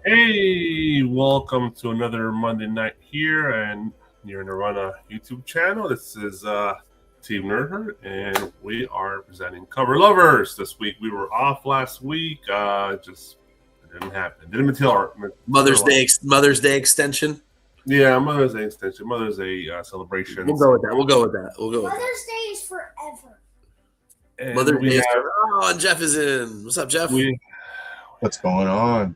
Hey, welcome to another Monday night here and your Nirvana YouTube channel. This is Team Nerdhurt, and we are presenting Cover Lovers. This week we were off last week. Just it didn't happen. Didn't material. Mother's Day extension. Yeah, Mother's Day extension. Mother's Day celebration. We'll go with that. Mother's Day is forever. And Mother's Day is forever. Oh, and Jeff is in. What's up, Jeff? What's going on?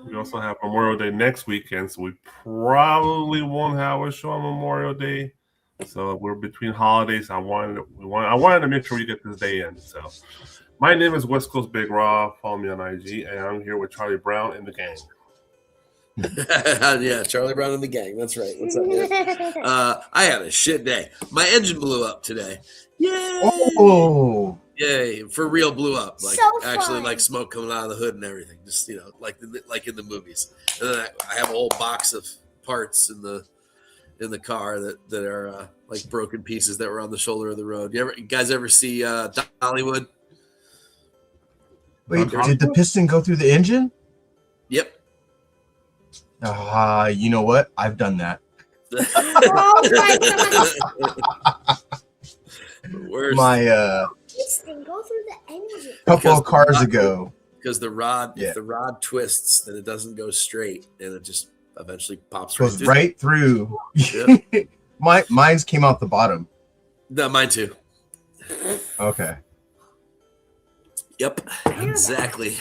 We also have Memorial Day next weekend, so we probably won't have a show on Memorial Day. So we're between holidays. I wanted to make sure we get this day in. So my name is West Coast Big Raw. Follow me on IG, and I'm here with Charlie Brown and the gang. Yeah, Charlie Brown and the gang. That's right. What's up, man? I had a shit day. My engine blew up today. Yay! Oh, Yay! For real, blew up. Like So actually, fun. like smoke coming out of the hood and everything. Just like in the movies. And then I have a whole box of parts in the car that are like broken pieces that were on the shoulder of the road. You guys ever see Dollywood? wait, did the piston go through the engine? Yep. You know what? I've done that. Worst. My This thing go through the engine. couple of cars ago. Because the rod, Yeah. if the rod twists, then it doesn't go straight, and it just eventually pops Goes right right through. Yeah. Mine's came out the bottom. No, mine too. Okay, Yep, exactly.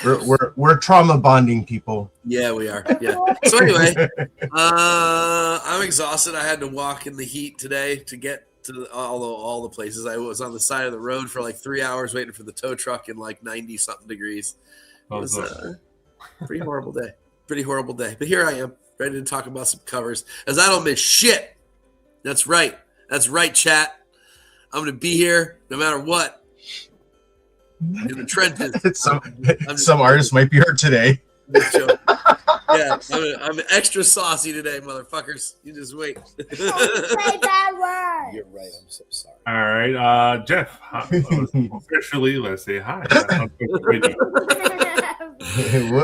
we're trauma bonding people. Yeah, we are. Yeah. So anyway, I'm exhausted. I had to walk in the heat today to get to all the places. I was on the side of the road for like 3 hours waiting for the tow truck in like 90 something degrees. It was a pretty horrible day. Pretty horrible day. But here I am, ready to talk about some covers, as I don't miss shit. That's right. That's right, chat. I'm going to be here no matter what. In the trenches. Some artists might be hurt today. Yeah, I'm extra saucy today, motherfuckers. You just wait. Don't say that word. You're right. I'm so sorry. All right, Jeff. Officially, let's say hi.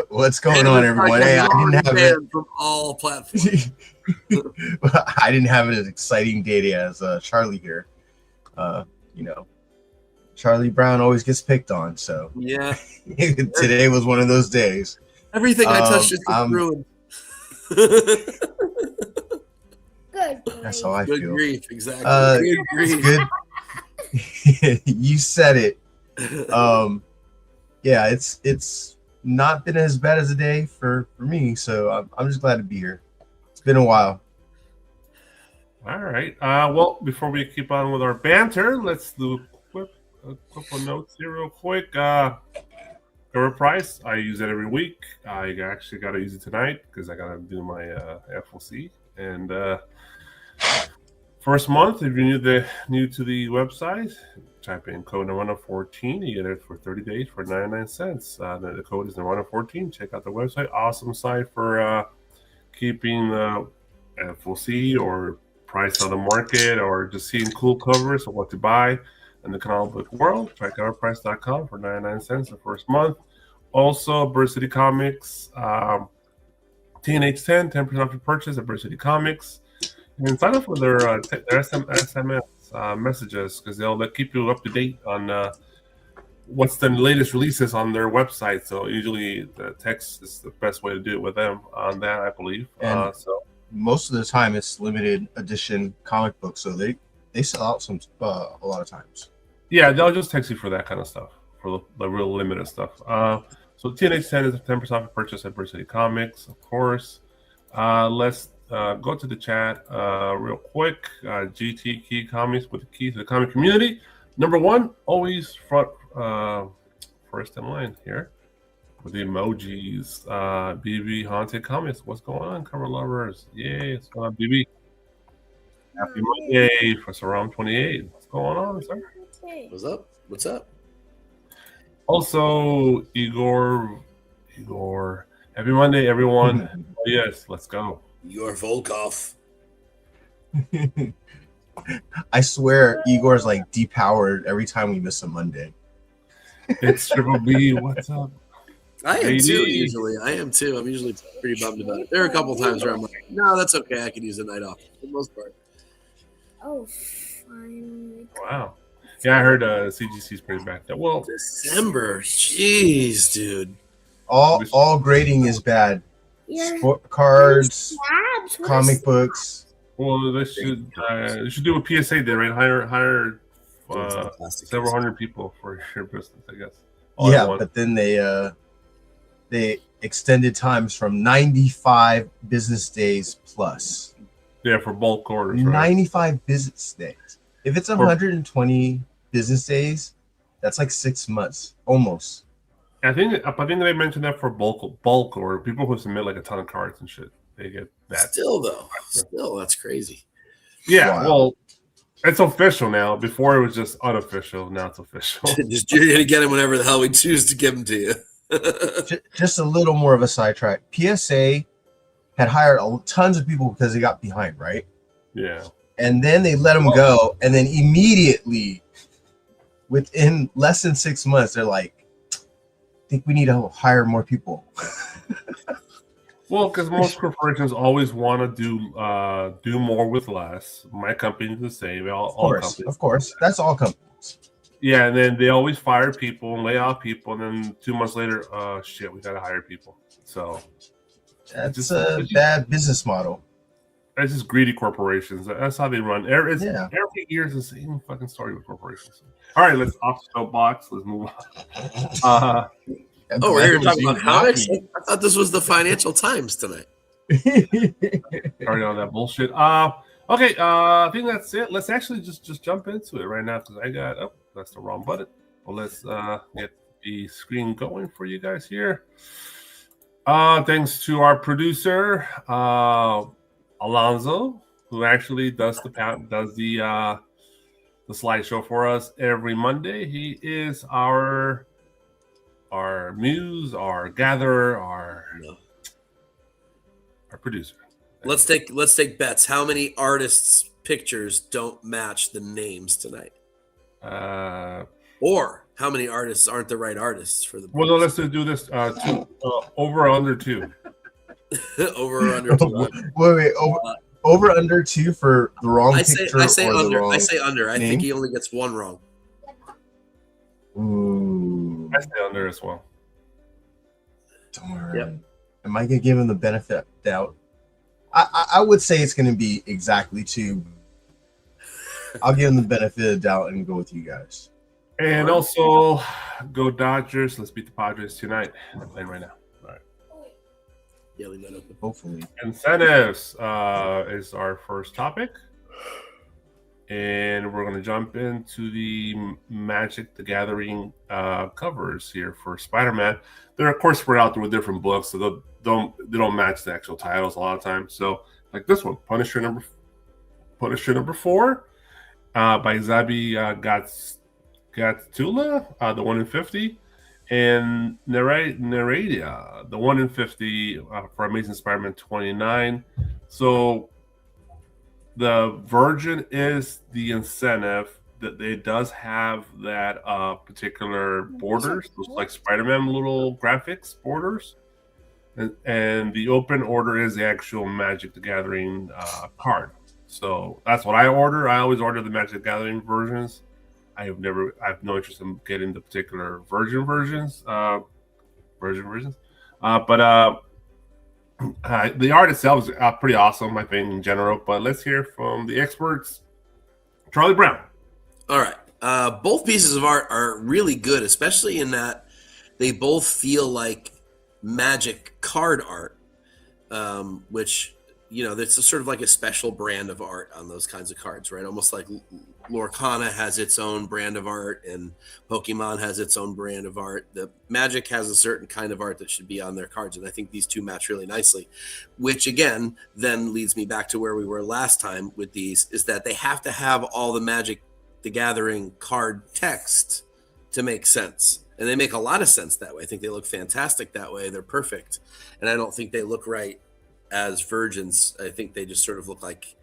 What's going on, everyone? Hey, I didn't have it. From all platforms. I didn't have an exciting day as Charlie here. Charlie Brown always gets picked on, so Yeah. today was one of those days. Everything I touched just gets ruined. Good. That's how I Good feel. grief, exactly. Good It's grief. good. You said it. Yeah, it's not been as bad as a day for me, so I'm just glad to be here. It's been a while. All right. Well, before we keep on with our banter, let's do a couple notes here real quick. Cover price. I use it every week. I actually got to use it tonight because I got to do my FOC. And first month, if you're new to the website, type in code Nirvana14. You get it for 30 days for 99 cents. The code is Nirvana14. Check out the website. Awesome site for keeping FOC or price on the market or just seeing cool covers of what to buy in the comic book world. Try coverprice.com for 99 cents the first month. Also, Bird City Comics, TNH10, 10% off your purchase at Bird City Comics. And sign up for their SMS messages because they'll keep you up to date on what's the latest releases on their website. So usually the text is the best way to do it with them on that, I believe. And most of the time it's limited edition comic books, so they sell out some a lot of times. Yeah, they'll just text you for that kind of stuff, for the real limited stuff. So TNH10 is a 10% off purchase at Bird City Comics, of course. Let's go to the chat real quick. GT Key Comics with the key to the comic community. Number one, always first in line here with the emojis. BB Haunted Comics. What's going on, cover lovers? Yay, what's going on, BB? Happy Monday for Saram 28. What's going on, sir? What's up? What's up? Also, Igor, happy Monday, everyone. Oh, yes, let's go. Igor Volkov. I swear Igor's like depowered every time we miss a Monday. It's Triple B. What's up? I am JD. too. Usually, I am too. I'm usually pretty bummed about it. There are a couple times where I'm like, no, that's okay. I could use a night off for the most part. Oh, finally. Wow. Yeah, I heard CGC's pretty backed up. Well, December, jeez, dude. All grading is bad. Your Sport cards, abs. What comic is- books. well, they should do what PSA did, right? Hire Fantastic. several hundred people for your business, I guess. All at Yeah, once. but then they extended times from 95 business days plus. Yeah, for bulk orders, right? 95 business days. If it's 120 business days, that's like 6 months almost. I think they mentioned that for bulk or people who submit like a ton of cards and shit. They get that. Still, that's crazy. Yeah, Wow. well, it's official now. Before it was just unofficial. Now it's official. Just you're gonna get him whenever the hell we choose to give them to you. Just a little more of a sidetrack. PSA had hired tons of people because they got behind, right? Yeah. And then they let them go, and then immediately, within less than 6 months, they're like, "I think we need to hire more people." Well, because most corporations always want to do more with less. My company is the same. All companies. Of course, that's all companies. Yeah, and then they always fire people and lay off people, and then 2 months later, shit, we gotta hire people. So That's a bad business model. it's just greedy corporations. That's how they run. Every year is the same fucking story with corporations. All right, let's off the soapbox. Let's move on. Oh, we're here talking about comics. I thought this was the Financial Times tonight. Sorry on that bullshit. Okay. I think that's it. Let's actually just jump into it right now because I got that's the wrong button. Well, let's get the screen going for you guys here. Thanks to our producer, Alonzo, who actually does the slideshow for us every Monday. He is our muse, our gatherer, our producer. Let's take bets. How many artists' pictures don't match the names tonight? Or how many artists aren't the right artists for the? Well, no, let's do this. Over or under 2. Over or under 2. Wait, over under 2 for the wrong picture. I say or under. The wrong I say under. I name? think he only gets one wrong. Ooh, I say under as well. darn. Yep. Am I gonna give him the benefit of doubt? I would say it's gonna be exactly 2. I'll give him the benefit of the doubt and go with you guys. And also, go Dodgers. Let's beat the Padres tonight. They're playing right now. All right. Yeah, leave that open. Hopefully. Incentives is our first topic. And we're going to jump into the Magic the Gathering covers here for Spider-Man. They're, of course, spread out through different books, so they don't match the actual titles a lot of times. So, like this one, Punisher number 4 by Zabi Gatula, the 1 in 50, and Nereida, the 1 in 50 for Amazing Spider-Man 29. So the Virgin is the incentive that it does have that particular borders, those like Spider-Man little graphics borders, and the open order is the actual Magic the Gathering card. So that's what I order. I always order the Magic the Gathering versions. I have no interest in getting the particular versions. But the art itself is pretty awesome, I think, in general. But let's hear from the experts. Charlie Brown. All right. Both pieces of art are really good, especially in that they both feel like Magic card art, which, it's sort of like a special brand of art on those kinds of cards, right? Almost like Lorcana has its own brand of art and Pokemon has its own brand of art. The Magic has a certain kind of art that should be on their cards, and I think these two match really nicely, which again then leads me back to where we were last time with these, is that they have to have all the Magic the Gathering card text to make sense. And they make a lot of sense that way. I think they look fantastic that way. They're perfect. And I don't think they look right as virgins. I think they just sort of look like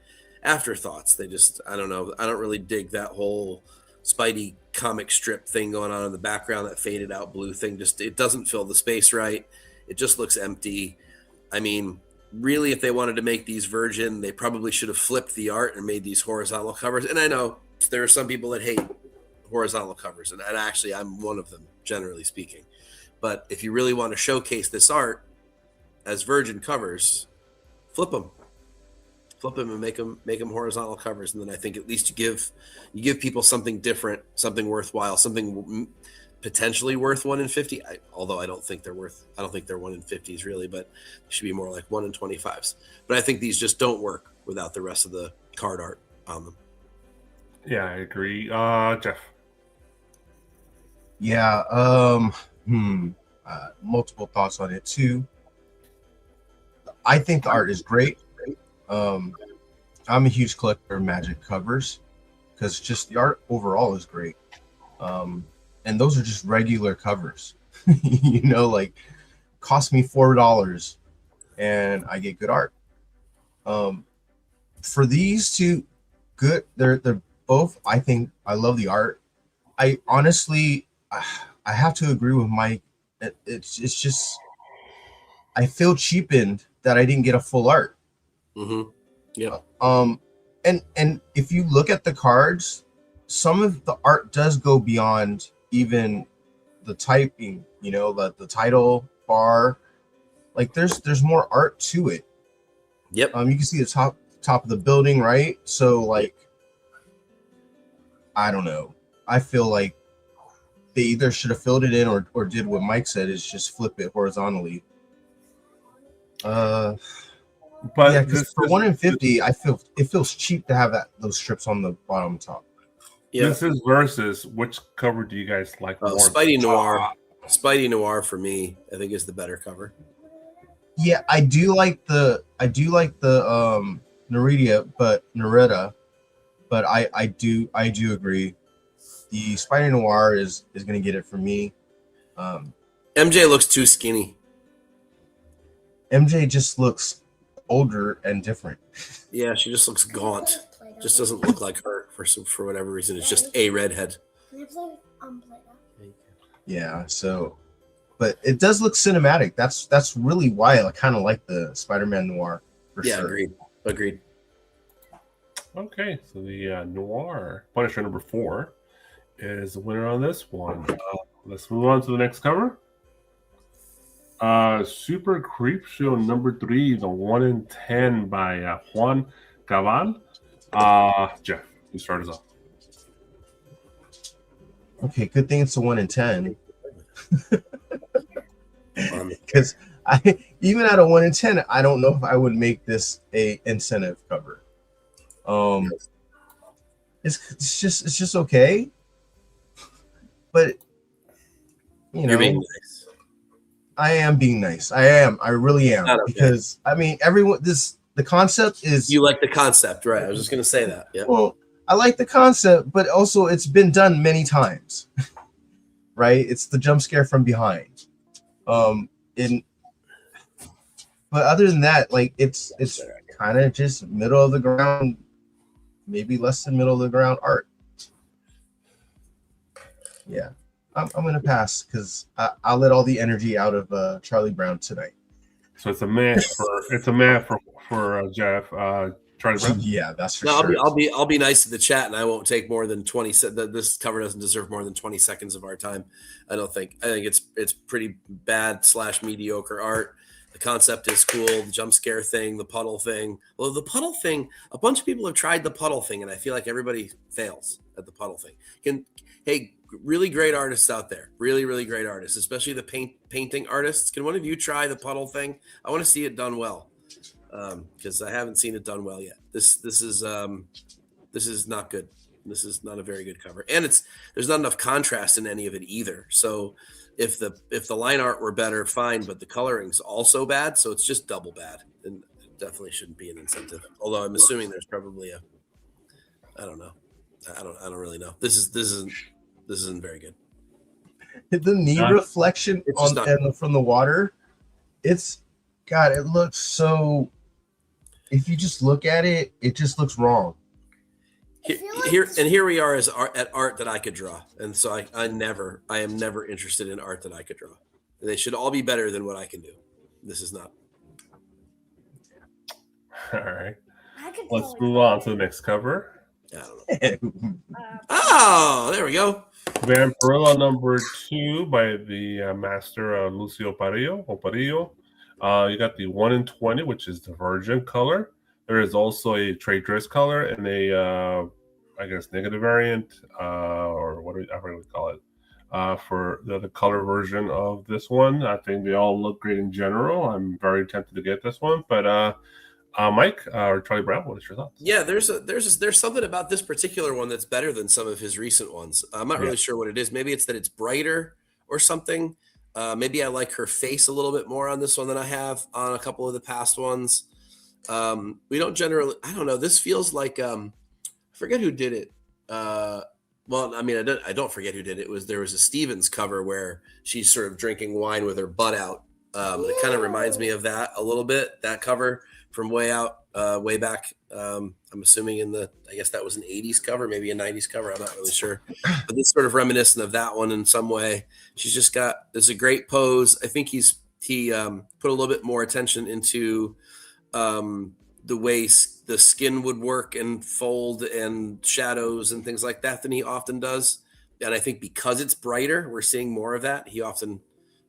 afterthoughts. I don't know. I don't really dig that whole Spidey comic strip thing going on in the background, that faded out blue thing. Just, it doesn't fill the space right. It just looks empty. I mean, really, if they wanted to make these Virgin, they probably should have flipped the art and made these horizontal covers. And I know there are some people that hate horizontal covers, and actually I'm one of them, generally speaking. But if you really want to showcase this art as Virgin covers, flip them and make them horizontal covers. And then I think at least you give people something different, something worthwhile, something potentially worth 1 in 50. Although I don't think they're 1 in 50s really, but it should be more like 1 in 25s. But I think these just don't work without the rest of the card art on them. Yeah, I agree. Jeff. Yeah. Multiple thoughts on it too. I think the art is great. I'm a huge collector of Magic covers because just the art overall is great. And those are just regular covers, like cost me $4 and I get good art. For these two, good. They're both. I think I love the art. I honestly, I have to agree with Mike. It's just I feel cheapened that I didn't get a full art. Mm-hmm. Yeah. And if you look at the cards, some of the art does go beyond even the typing. The title bar. Like there's more art to it. Yep. You can see the top of the building, right? So like, I don't know. I feel like they either should have filled it in or did what Mike said, is just flip it horizontally. But yeah, because for 1 in 50, I feel it feels cheap to have those strips on the bottom top. Yeah. This is versus which cover do you guys like more? Spidey Noir. Spidey Noir for me, I think, is the better cover. Yeah, I do like the Nerita, but I do agree. The Spidey Noir is going to get it for me. MJ looks too skinny. MJ just looks older and different. Yeah, she just looks gaunt. Just doesn't look like her for whatever reason. It's just a redhead. Can I play Play-Doh? Yeah, so, but it does look cinematic. That's really why I kind of like the Spider-Man Noir. For sure. Agreed. Okay, so the Noir Punisher number 4 is the winner on this one. Let's move on to the next cover. Super Creep Show number 3, the 1 in 10 by Juan Cabal. Jeff, you start us off. Okay, good thing it's a 1 in 10. Because even at a 1 in 10, I don't know if I would make this a incentive cover. It's just okay. But You're being nice. I am being nice. I really am. Okay. Because I mean, the concept is. You like the concept, right? I was just gonna say that. Yeah. Well, I like the concept, but also it's been done many times. Right? It's the jump scare from behind. But other than that, like it's kind of just middle of the ground, maybe less than middle of the ground art. Yeah, I'm gonna pass because I'll let all the energy out of Charlie Brown tonight. So it's a man for Jeff. Charlie Brown. Yeah, that's for No, sure. I'll be nice to the chat, and I won't take more than 20. This cover doesn't deserve more than 20 seconds of our time. I think it's pretty bad / mediocre art. The concept is cool. The jump scare thing, the puddle thing. Well, the puddle thing, a bunch of people have tried the puddle thing, and I feel like everybody fails at the puddle thing. Hey, really great artists out there. Really, really great artists, especially the painting artists. Can one of you try the puddle thing? I want to see it done well. Because I haven't seen it done well yet. This is not good. This is not a very good cover, and there's not enough contrast in any of it either. So if the line art were better, fine, but the coloring's also bad, so it's just double bad, and it definitely shouldn't be an incentive. Although I'm assuming there's probably I don't know. I don't really know. This isn't very good. The knee reflection from the water, God, it looks so. If you just look at it, it just looks wrong. Here we are as at art that I could draw, and so I am never interested in art that I could draw. They should all be better than what I can do. This is not. All right. I could Let's probably move on to the next cover. I don't know. Oh, there we go. Vampirella number 2 by the master Lucio Parillo. You got the 1 in 20, which is the Virgin color. There is also a traitorous color and a, I guess, negative variant, or what do we call it, for the color version of this one. I think they all look great in general. I'm very tempted to get this one, but Mike or Charlie Brown, what is your thoughts? Yeah, there's something about this particular one that's better than some of his recent ones. I'm not really sure what it is. Maybe it's that it's brighter or something. Maybe I like her face a little bit more on this one than I have on a couple of the past ones. We don't generally, I don't know. This feels like, I forget who did it. Well, I mean, I don't forget who did it. There was a Stevens cover where she's sort of drinking wine with her butt out. It kind of reminds me of that a little bit, that cover from way back. I'm assuming I guess that was an 80s cover, maybe a 90s cover. I'm not really sure, but it's sort of reminiscent of that one in some way. She's just there's a great pose. I think he put a little bit more attention into the way the skin would work and fold and shadows and things like that than he often does. And I think because it's brighter, we're seeing more of that. He often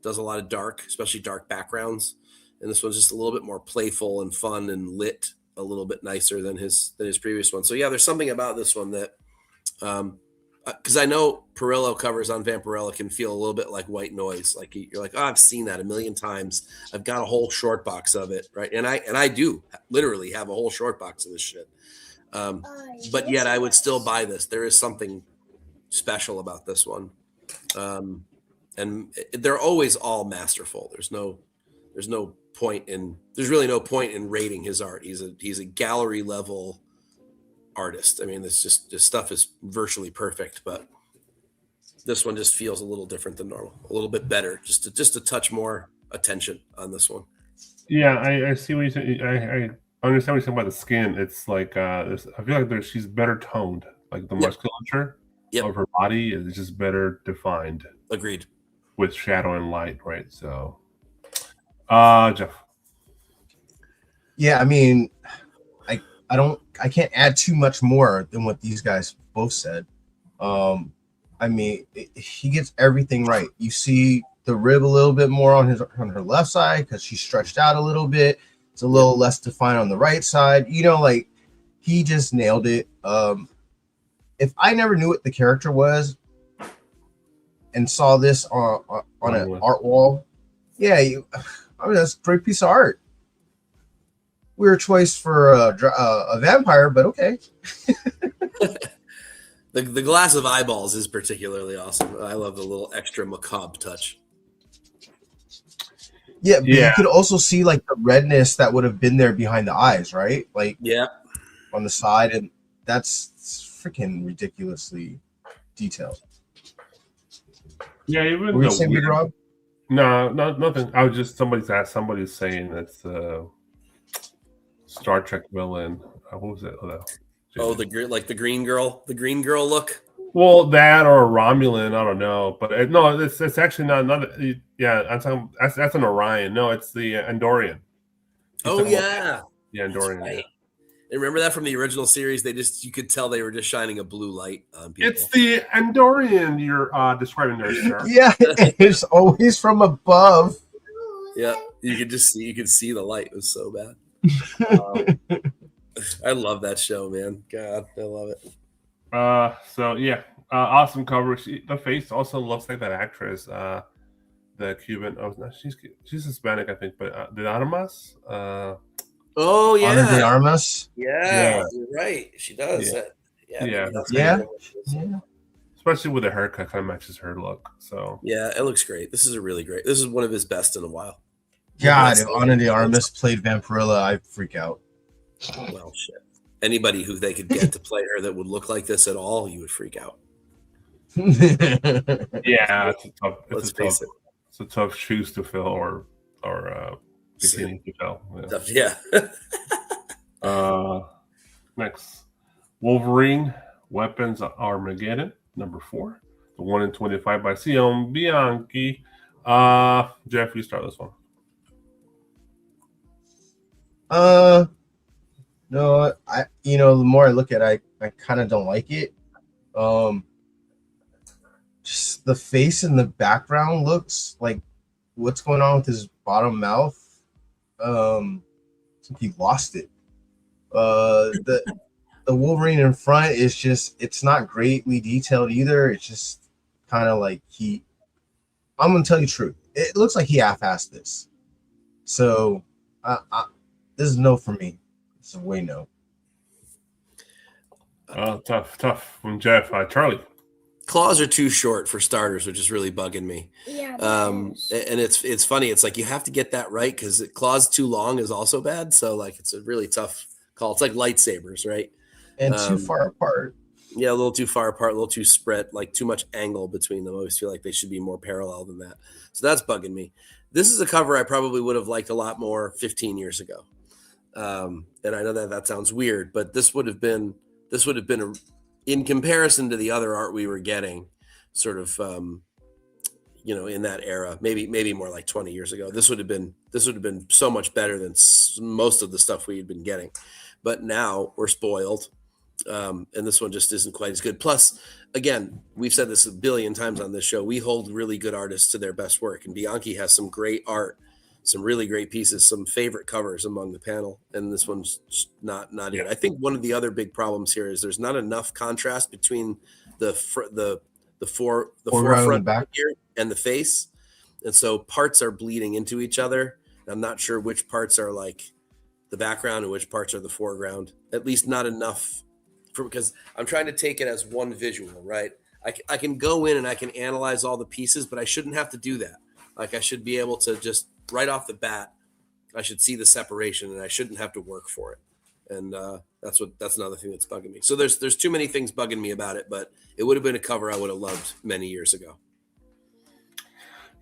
does a lot of dark, especially dark backgrounds. And this one's just a little bit more playful and fun and lit a little bit nicer than his previous one. So yeah, there's something about this one that, because I know Parillo covers on Vampirella can feel a little bit like white noise. Like you're like, oh, I've seen that a million times. I've got a whole short box of it, right? And I do literally have a whole short box of this shit. But yet I would still buy this. There is something special about this one, and they're always all masterful. There's really no point in rating his art. He's a gallery level artist. I mean, this stuff is virtually perfect, but this one just feels a little different than normal, a little bit better, just a touch more attention on this one. Yeah, I see what you're saying. I understand what you're saying about the skin. It's like I feel like she's better toned, like the musculature of her body is just better defined. Agreed. With shadow and light, right? So, Jeff. Yeah, I mean, I can't add too much more than what these guys both said. I mean, he gets everything right. You see the rib a little bit more on her left side because she's stretched out a little bit. It's a little less defined on the right side. You know, like he just nailed it. If I never knew what the character was and saw this on an art wall, I mean, that's a great piece of art. Weird choice for a vampire, but okay. The glass of eyeballs is particularly awesome. I love the little extra macabre touch. Yeah, but you could also see like the redness that would have been there behind the eyes, right? Like on the side, and that's freaking ridiculously detailed. Yeah, even were you saying, Big Rob? No, nothing. I was just somebody's saying that's Star Trek villain. What was it? The green girl look. Well, that or a Romulan, I don't know, but no, it's actually not. Yeah, I'm talking. That's an Orion. No, it's the Andorian. Yeah, Andorian. Right. Yeah. And remember that from the original series? You could tell they were just shining a blue light on people. It's the Andorian you're describing there, sir. Yeah, it's always from above. Yeah, you could see the light. It was so bad. I love that show, man. God, I love it. Awesome cover. The face also looks like that actress, the Cuban. Oh, no, she's Hispanic, I think, but De Armas. Oh yeah, Ana de Armas. Yeah, you're right. She does. Yeah. Especially with the haircut, kind of matches her look. So yeah, it looks great. This is one of his best in a while. God, if Ana de Armas played Vampirella, I'd freak out. Well, shit. Anybody who they could get to play her that would look like this at all, you would freak out. Yeah, Let's face it. It's a tough shoes to fill or beginning to fill. Yeah. Next, Wolverine Weapons of Armageddon, number 4. The 1 in 25 by Sion Bianchi. Jeff, you start this one. No, the more I look at it, I kind of don't like it. Just the face in the background looks like what's going on with his bottom mouth. I think he lost it. The Wolverine in front is just, it's not greatly detailed either. It's just kind of like I'm gonna tell you the truth. It looks like he half-assed this. So this is no for me. It's a way no. Tough from Jeff. Charlie. Claws are too short for starters, which is really bugging me. Yeah. And it's funny. It's like you have to get that right because claws too long is also bad. So like it's a really tough call. It's like lightsabers, right? And too far apart. Yeah, a little too far apart, a little too spread, like too much angle between them. I always feel like they should be more parallel than that. So that's bugging me. This is a cover I probably would have liked a lot more 15 years ago. And I know that sounds weird, but this would have been in comparison to the other art we were getting, sort of, in that era, maybe more like 20 years ago. This would have been so much better than most of the stuff we had been getting. But now we're spoiled. And this one just isn't quite as good. Plus, again, we've said this a billion times on this show. We hold really good artists to their best work, and Bianchi has some great art, some really great pieces, some favorite covers among the panel, and this one's just not it. I think one of the other big problems here is there's not enough contrast between the forefront back here and the face, and so parts are bleeding into each other. I'm not sure which parts are like the background and which parts are the foreground. At least not enough. Because I'm trying to take it as one visual, right? I can go in and I can analyze all the pieces, but I shouldn't have to do that. Like I should be able to just right off the bat, I should see the separation and I shouldn't have to work for it. And that's another thing that's bugging me. So there's too many things bugging me about it, but it would have been a cover I would have loved many years ago.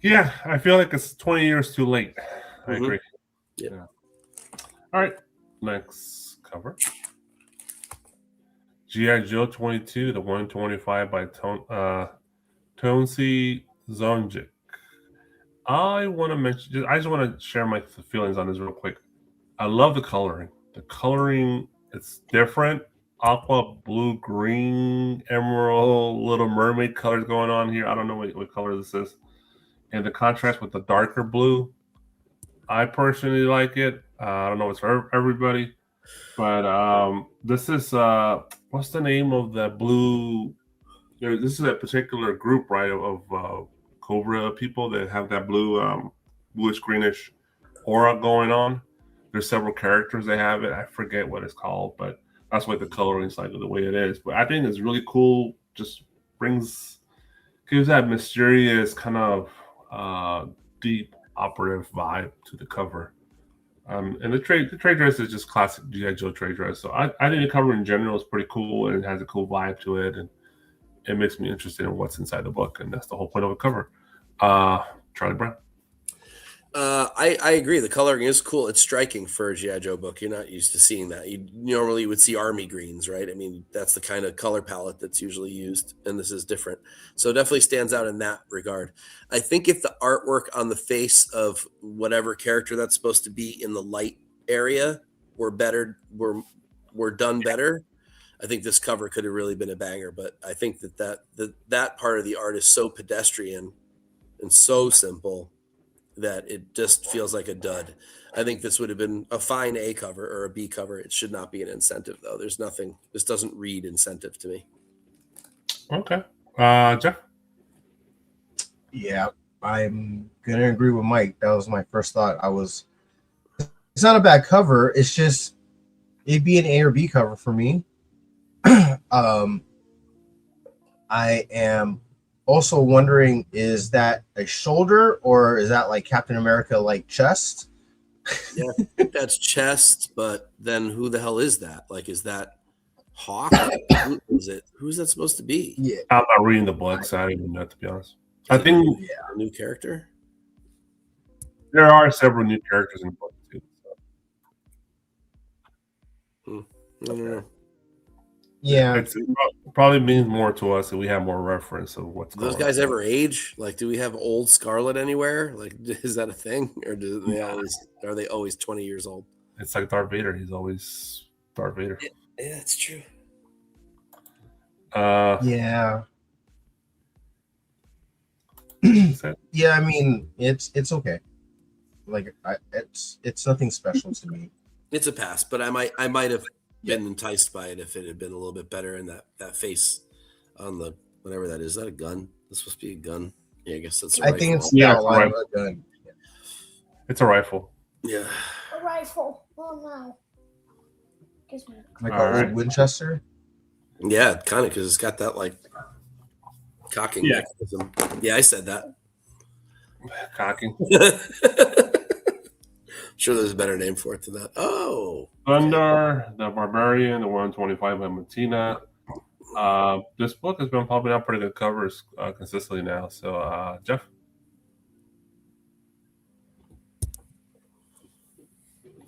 Yeah, I feel like it's 20 years too late. I agree. Yeah. All right, next cover. G.I. Joe 22, the 125 by Tonsi Zonjic. I just want to share my feelings on this real quick. I love the coloring. The coloring, it's different. Aqua, blue, green, emerald, Little Mermaid colors going on here. I don't know what color this is. And the contrast with the darker blue, I personally like it. I don't know if it's for everybody. But this is what's the name of the blue? This is a particular group, right, of Cobra people that have that blue, bluish greenish aura going on. There's several characters they have it. I forget what it's called, but that's why the coloring is like the way it is. But I think it's really cool. Just gives that mysterious kind of deep operative vibe to the cover. And the trade dress is just classic G.I. Joe trade dress. So I think the cover in general is pretty cool and it has a cool vibe to it, and it makes me interested in what's inside the book, and that's the whole point of a cover. Charlie Brown. I agree. The coloring is cool. It's striking for a G.I. Joe book. You're not used to seeing that. You normally would see army greens, right? I mean, that's the kind of color palette that's usually used, and this is different. So it definitely stands out in that regard. I think if the artwork on the face of whatever character that's supposed to be in the light area were done better, I think this cover could have really been a banger. But I think that part of the art is so pedestrian and so simple that it just feels like a dud. I think this would have been a fine A cover or a B cover. It should not be an incentive, though. There's nothing. This doesn't read incentive to me. Okay. Jeff? Yeah, I'm going to agree with Mike. That was my first thought. It's not a bad cover. It's just, it'd be an A or B cover for me. I am also wondering, is that a shoulder or is that like Captain America like chest? Yeah, that's chest, but then who the hell is that? Like, is that Hawk? Who is it? Who's that supposed to be? Yeah, I'm not reading the book, so I don't even know, to be honest. I think a new character. there are several new characters in the book, too. So. I don't know. Yeah. It probably means more to us, and we have more reference of what's Do those going guys on. ever age? Like, do we have old Scarlet anywhere? Like, is that a thing, or are they always 20 years old? It's like Darth Vader. He's always Darth Vader. Yeah, that's true. Yeah. That's Yeah, I mean, it's okay. Like, it's nothing special to me. It's a pass, but I might have been enticed by it if it had been a little bit better in that face on the whatever that is. Is that a gun? That's supposed to be a gun. Yeah, I guess that's a I rifle. think it's Yeah, the outline of a gun. It's a rifle. Yeah. A rifle. Oh no. Gives me Like All a right. old Winchester. Yeah, kind of, because it's got that like cocking Yeah. mechanism. Yeah, I said that. Cocking. Sure, there's a better name for it than that. Oh, Thunder, the Barbarian, the 125 by Matina. This book has been popping out pretty good covers consistently now. So, Jeff.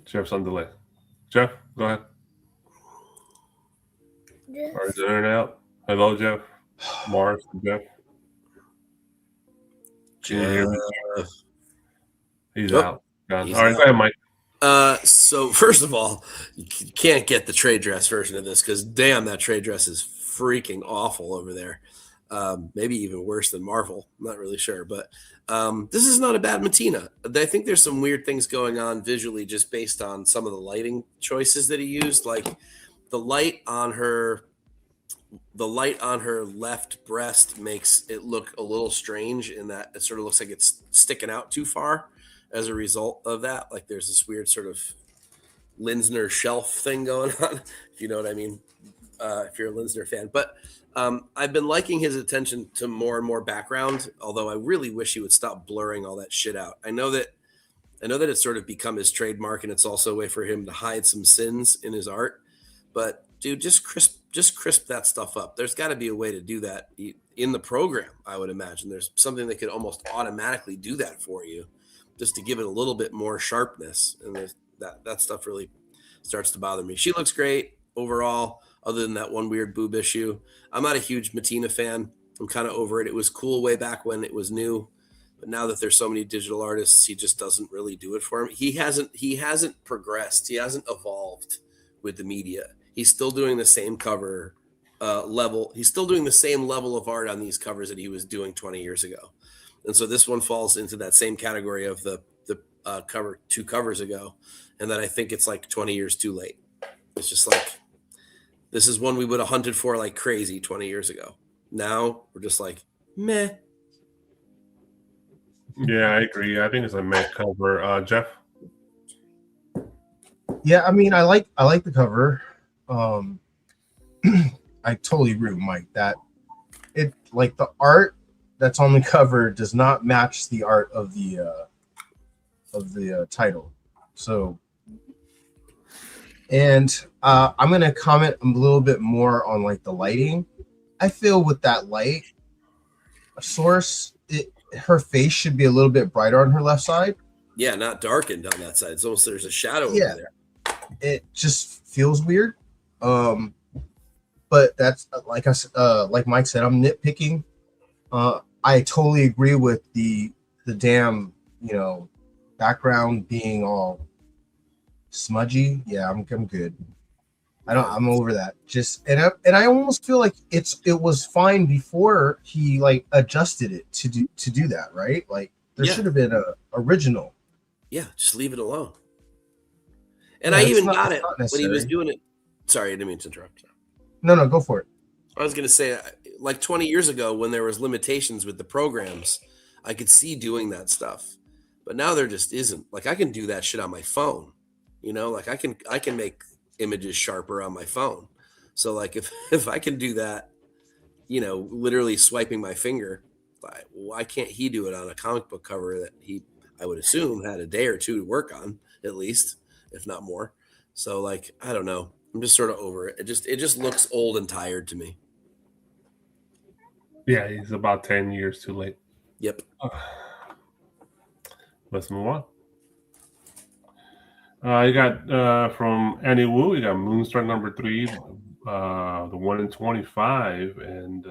Jeff's on delay. Jeff, go ahead. this. Or is the internet out? Hello, Jeff. Mars, Jeff. Can you hear me? He's Oh, out. Gone. he's All right, out. go ahead, Mike. So first of all, you can't get the trade dress version of this because damn, that trade dress is freaking awful over there. Maybe even worse than Marvel. I'm not really sure, but this is not a bad Matina. I think there's some weird things going on visually just based on some of the lighting choices that he used, like the light on her left breast makes it look a little strange in that it sort of looks like it's sticking out too far as a result of that. Like there's this weird sort of Linsner shelf thing going on, if you know what I mean, if you're a Linsner fan. But I've been liking his attention to more and more background, although I really wish he would stop blurring all that shit out. I know that it's sort of become his trademark, and it's also a way for him to hide some sins in his art. But dude, just crisp that stuff up. There's got to be a way to do that in the program. I would imagine there's something that could almost automatically do that for you, just to give it a little bit more sharpness. And that stuff really starts to bother me. She looks great overall, other than that one weird boob issue. I'm not a huge Matina fan. I'm kind of over it. It was cool way back when it was new, but now that there's so many digital artists, he just doesn't really do it for him. He hasn't progressed. He hasn't evolved with the media. He's still doing the same cover level. He's still doing the same level of art on these covers that he was doing 20 years ago. And so this one falls into that same category of the cover 2 covers ago. And that I think it's like 20 years too late. It's just like, this is one we would have hunted for like crazy 20 years ago. Now we're just like, meh. Yeah, I agree. I think it's a meh cover. Jeff? Yeah, I mean, I like the cover. I totally agree with Mike that it, like, the art that's on the cover does not match the art of the title. So, and I'm gonna comment a little bit more on like the lighting. I feel with that light source, her face should be a little bit brighter on her left side. Yeah, not darkened on that side. It's almost, there's a shadow Yeah. over there. It just feels weird. But that's like Mike said, I'm nitpicking. I totally agree with the damn, background being all smudgy. Yeah, I'm good. I'm over that. Just and I almost feel like it was fine before he like adjusted it to do that, right? Like there should have been a original. Yeah, just leave it alone. And Yeah, I it's even not- got it's it not when he was necessary. doing it. Sorry, I didn't mean to interrupt. No, go for it. I was going to say, like 20 years ago, when there was limitations with the programs, I could see doing that stuff. But now there just isn't. Like I can do that shit on my phone. Like I can make images sharper on my phone. So like if I can do that, literally swiping my finger, why can't he do it on a comic book cover that I would assume had a day or two to work on, at least, if not more. So like, I don't know. I'm just sort of over it. It just looks old and tired to me. Yeah, he's about 10 years too late. Yep. Let's move on. You got from Annie Wu, you got Moonstruck number 3, the 1 in 25, and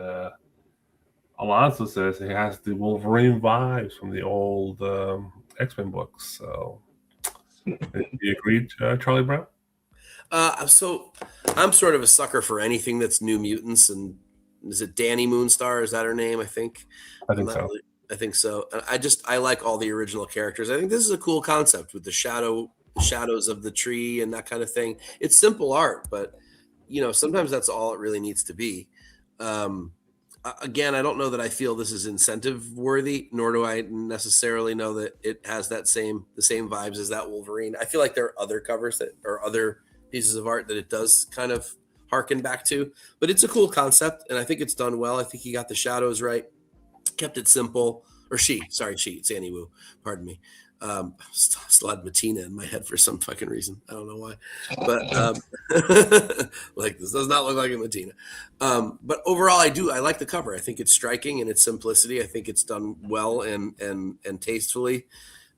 Alonso says it has the Wolverine vibes from the old X-Men books. So, do you agree, Charlie Brown? So I'm sort of a sucker for anything that's New Mutants, and is it Danny Moonstar? Is that her name? I think. I think I'm not so. really- I think so. I like all the original characters. I think this is a cool concept with the shadows of the tree and that kind of thing. It's simple art, but sometimes that's all it really needs to be. Again, I don't know that I feel this is incentive worthy, nor do I necessarily know that it has the same vibes as that Wolverine. I feel like there are other covers that or other pieces of art that it does kind of harken back to, but it's a cool concept, and I think it's done well. I think he got the shadows right, kept it simple. Or it's Annie Wu. Pardon me. Still had Matina in my head for some fucking reason. I don't know why, but like this does not look like a Matina. But overall, I like the cover. I think it's striking in its simplicity. I think it's done well and tastefully.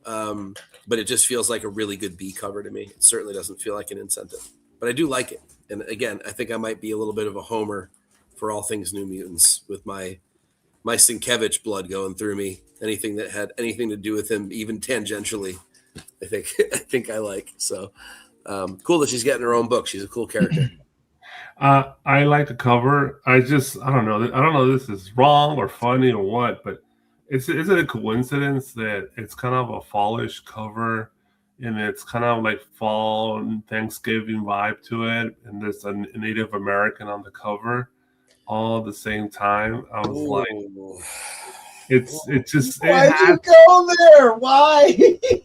But it just feels like a really good B cover to me. It certainly doesn't feel like an incentive, but I do like it. And again, I think I might be a little bit of a homer for all things New Mutants with my Sienkiewicz blood going through me. Anything that had anything to do with him, even tangentially, I think I like. So cool that she's getting her own book. She's a cool character. I like the cover. I don't know. I don't know if this is wrong or funny or what, but is it a coincidence that it's kind of a fallish cover and it's kind of like fall and Thanksgiving vibe to it, and there's a Native American on the cover all at the same time? I was like, it's just Why'd you go there? Why?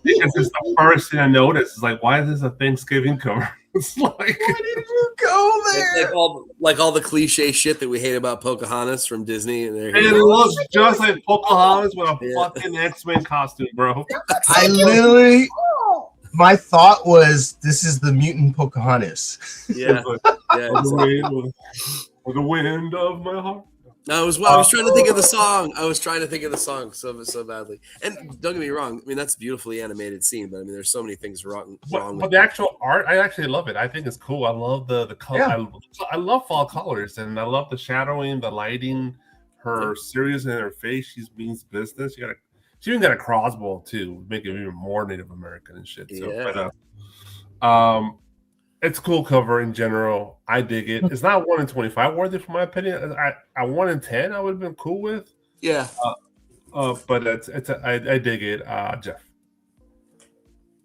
Because it's the first thing I noticed. It's like, why is this a Thanksgiving cover? It's like, Why did you go there? Like all the cliche shit that we hate about Pocahontas from Disney, and it looks just like Pocahontas with a fucking X-Men costume, bro. I literally, my thought was, this is the mutant Pocahontas. Yeah, exactly. With the wind of my heart. I was trying to think of the song. I was trying to think of the song so badly. And don't get me wrong. I mean, that's a beautifully animated scene, but I mean, there's so many things wrong. But the actual art, I actually love it. I think it's cool. I love the color. Yeah. I love fall colors, and I love the shadowing, the lighting. Her serious in her face. She means business. She even got a crossbow too, make it even more Native American and shit. So, yeah. But, it's a cool cover in general. I dig it. It's not 1 in 25 worthy, for my opinion. I 1 in 10, I would have been cool with. Yeah. But I dig it. Jeff.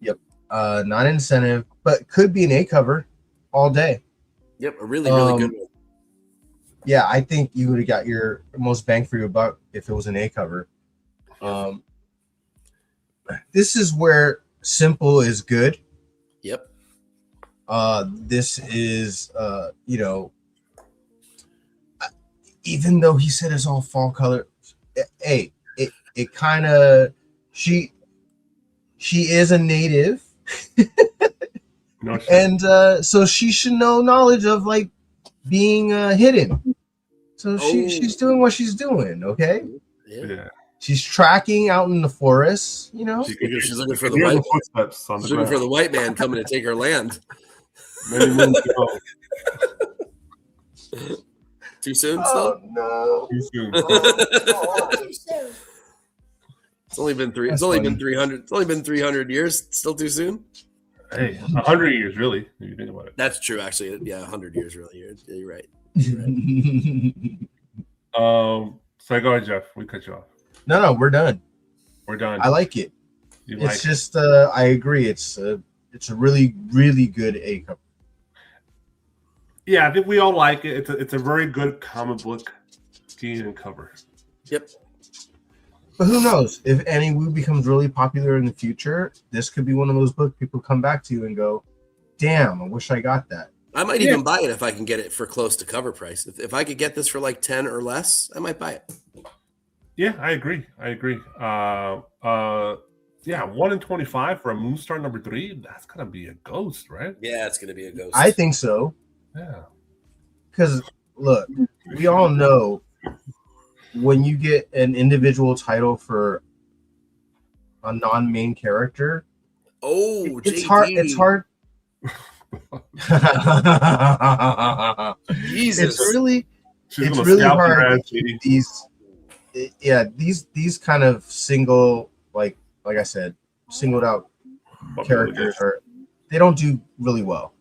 Yep. Not incentive, but could be an A cover all day. Yep. A really good one. Yeah, I think you would have got your most bang for your buck if it was an A cover. This is where simple is good. Yep. This is even though he said it's all fall color, it kind of she is a native. No shit. And so she should know knowledge of like being hidden. So she's doing what she's doing, okay? Yeah. She's tracking out in the forest, She's looking for the white footsteps on the ground. for the white man coming to take her land. Many moons ago. Too soon still? No. Too soon. Too soon. It's only been 300. It's only been 300 years. Still too soon? Hey, 100 years, really, if you think about it. That's true, actually. Yeah, 100 years, really. You're right. So go ahead, Jeff. We cut you off. No, we're done. We're done. I like it. It's just I agree. It's a really, really good A cover. Yeah, I think we all like it. It's a very good comic book scheme and cover. Yep. But who knows? If Annie Wu becomes really popular in the future, this could be one of those books people come back to and go, damn, I wish I got that. I might even buy it if I can get it for close to cover price. If I could get this for like 10 or less, I might buy it. Yeah, I agree. Yeah, 1 in 25 for a Moonstar number 3. That's gonna be a ghost, right? Yeah, it's gonna be a ghost. I think so. Yeah. Because look, we all know when you get an individual title for a non-main character, it's hard. It's hard. Jesus. It's really She's it's gonna really scalp your hard ass, Katie. these kind of single like I said, singled out But characters they don't do really well.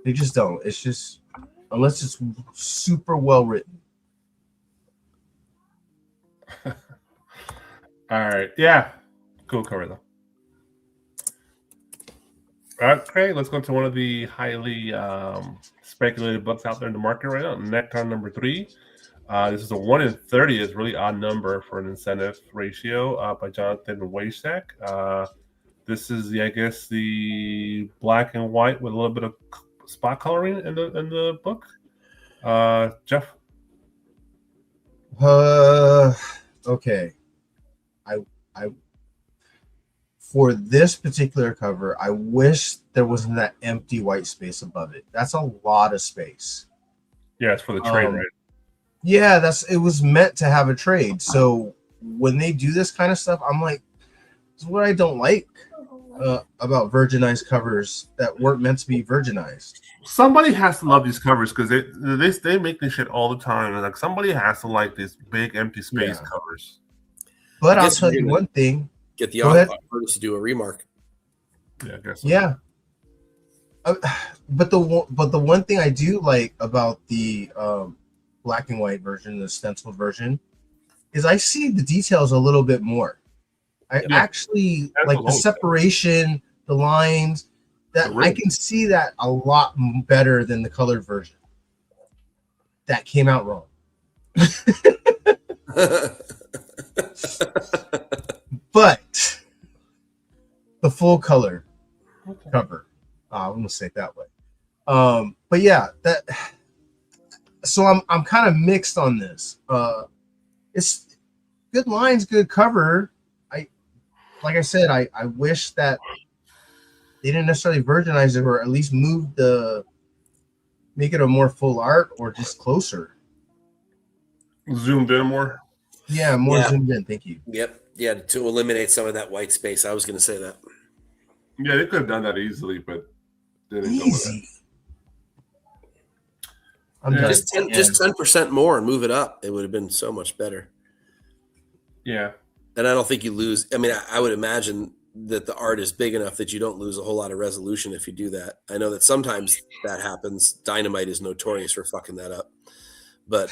They just don't. It's just unless it's super well written. All right. Yeah. Cool cover though. Okay, let's go to one of the highly speculated books out there in the market right now. Necton number 3. This is a 1 in 30. It's really odd number for an incentive ratio by Jonathan Weissack. This is I guess the black and white with a little bit of spot coloring in the book. Jeff. Okay. I for this particular cover, I wish there wasn't that empty white space above it. That's a lot of space. Yeah, it's for the trade, right? Yeah, it was meant to have a trade. So when they do this kind of stuff, I'm like, this is what I don't like about virginized covers that weren't meant to be virginized. Somebody has to love these covers because they make this shit all the time. And like somebody has to like these big empty space covers. But I'll tell you one thing. Get the artist to do a remark. Yeah, I guess so. Yeah. But the one thing I do like about the black and white version, the stenciled version, is I see the details a little bit more. I actually like the separation, the lines. That I can see that a lot better than the colored version. That came out wrong. But the full color cover, I'm gonna say it that way. But yeah, so I'm kind of mixed on this. It's good lines, good cover. Like I said, I wish that they didn't necessarily virginize it, or at least make it a more full art, or just closer. Zoomed in more. Yeah, more zoomed in. Thank you. Yep. Yeah, to eliminate some of that white space. I was going to say that. Yeah, they could have done that easily, but they didn't go with it. Just 10% more and move it up. It would have been so much better. Yeah. And I don't think you lose. I mean, I would imagine that the art is big enough that you don't lose a whole lot of resolution if you do that. I know that sometimes that happens. Dynamite is notorious for fucking that up. But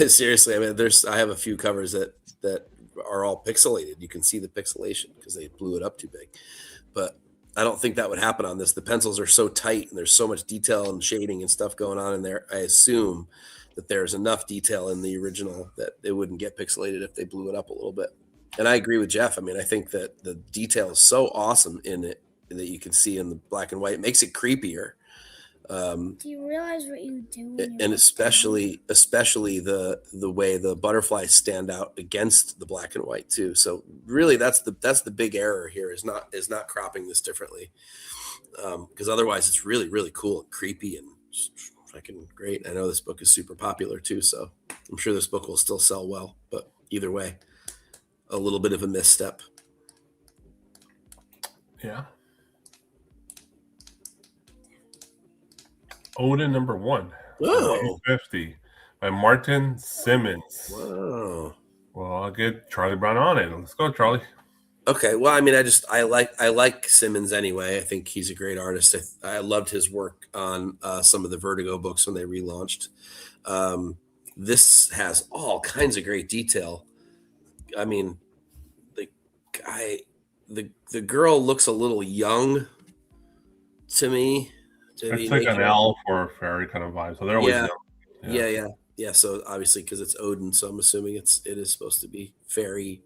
seriously, I mean, I have a few covers that are all pixelated. You can see the pixelation because they blew it up too big. But I don't think that would happen on this. The pencils are so tight and there's so much detail and shading and stuff going on in there. I assume that there's enough detail in the original that it wouldn't get pixelated if they blew it up a little bit. And I agree with Jeff. I mean, I think that the detail is so awesome in it that you can see in the black and white. It makes it creepier. Do you realize what you do? And especially the way the butterflies stand out against the black and white too. So really, that's the big error here is not cropping this differently, because otherwise it's really, really cool and creepy and fucking great. I know this book is super popular too, so I'm sure this book will still sell well. But either way, a little bit of a misstep. Yeah. Odin number 1. Whoa. 250 by Martin Simmons. Wow. Well, I'll get Charlie Brown on it. Let's go, Charlie. Okay. Well, I mean, I like Simmons anyway. I think he's a great artist. I loved his work on some of the Vertigo books when they relaunched. This has all kinds of great detail. I mean, the girl looks a little young to me. It's like an elf or a fairy kind of vibe. So they're always young. Yeah. So obviously, because it's Odin, so I'm assuming it is supposed to be fairy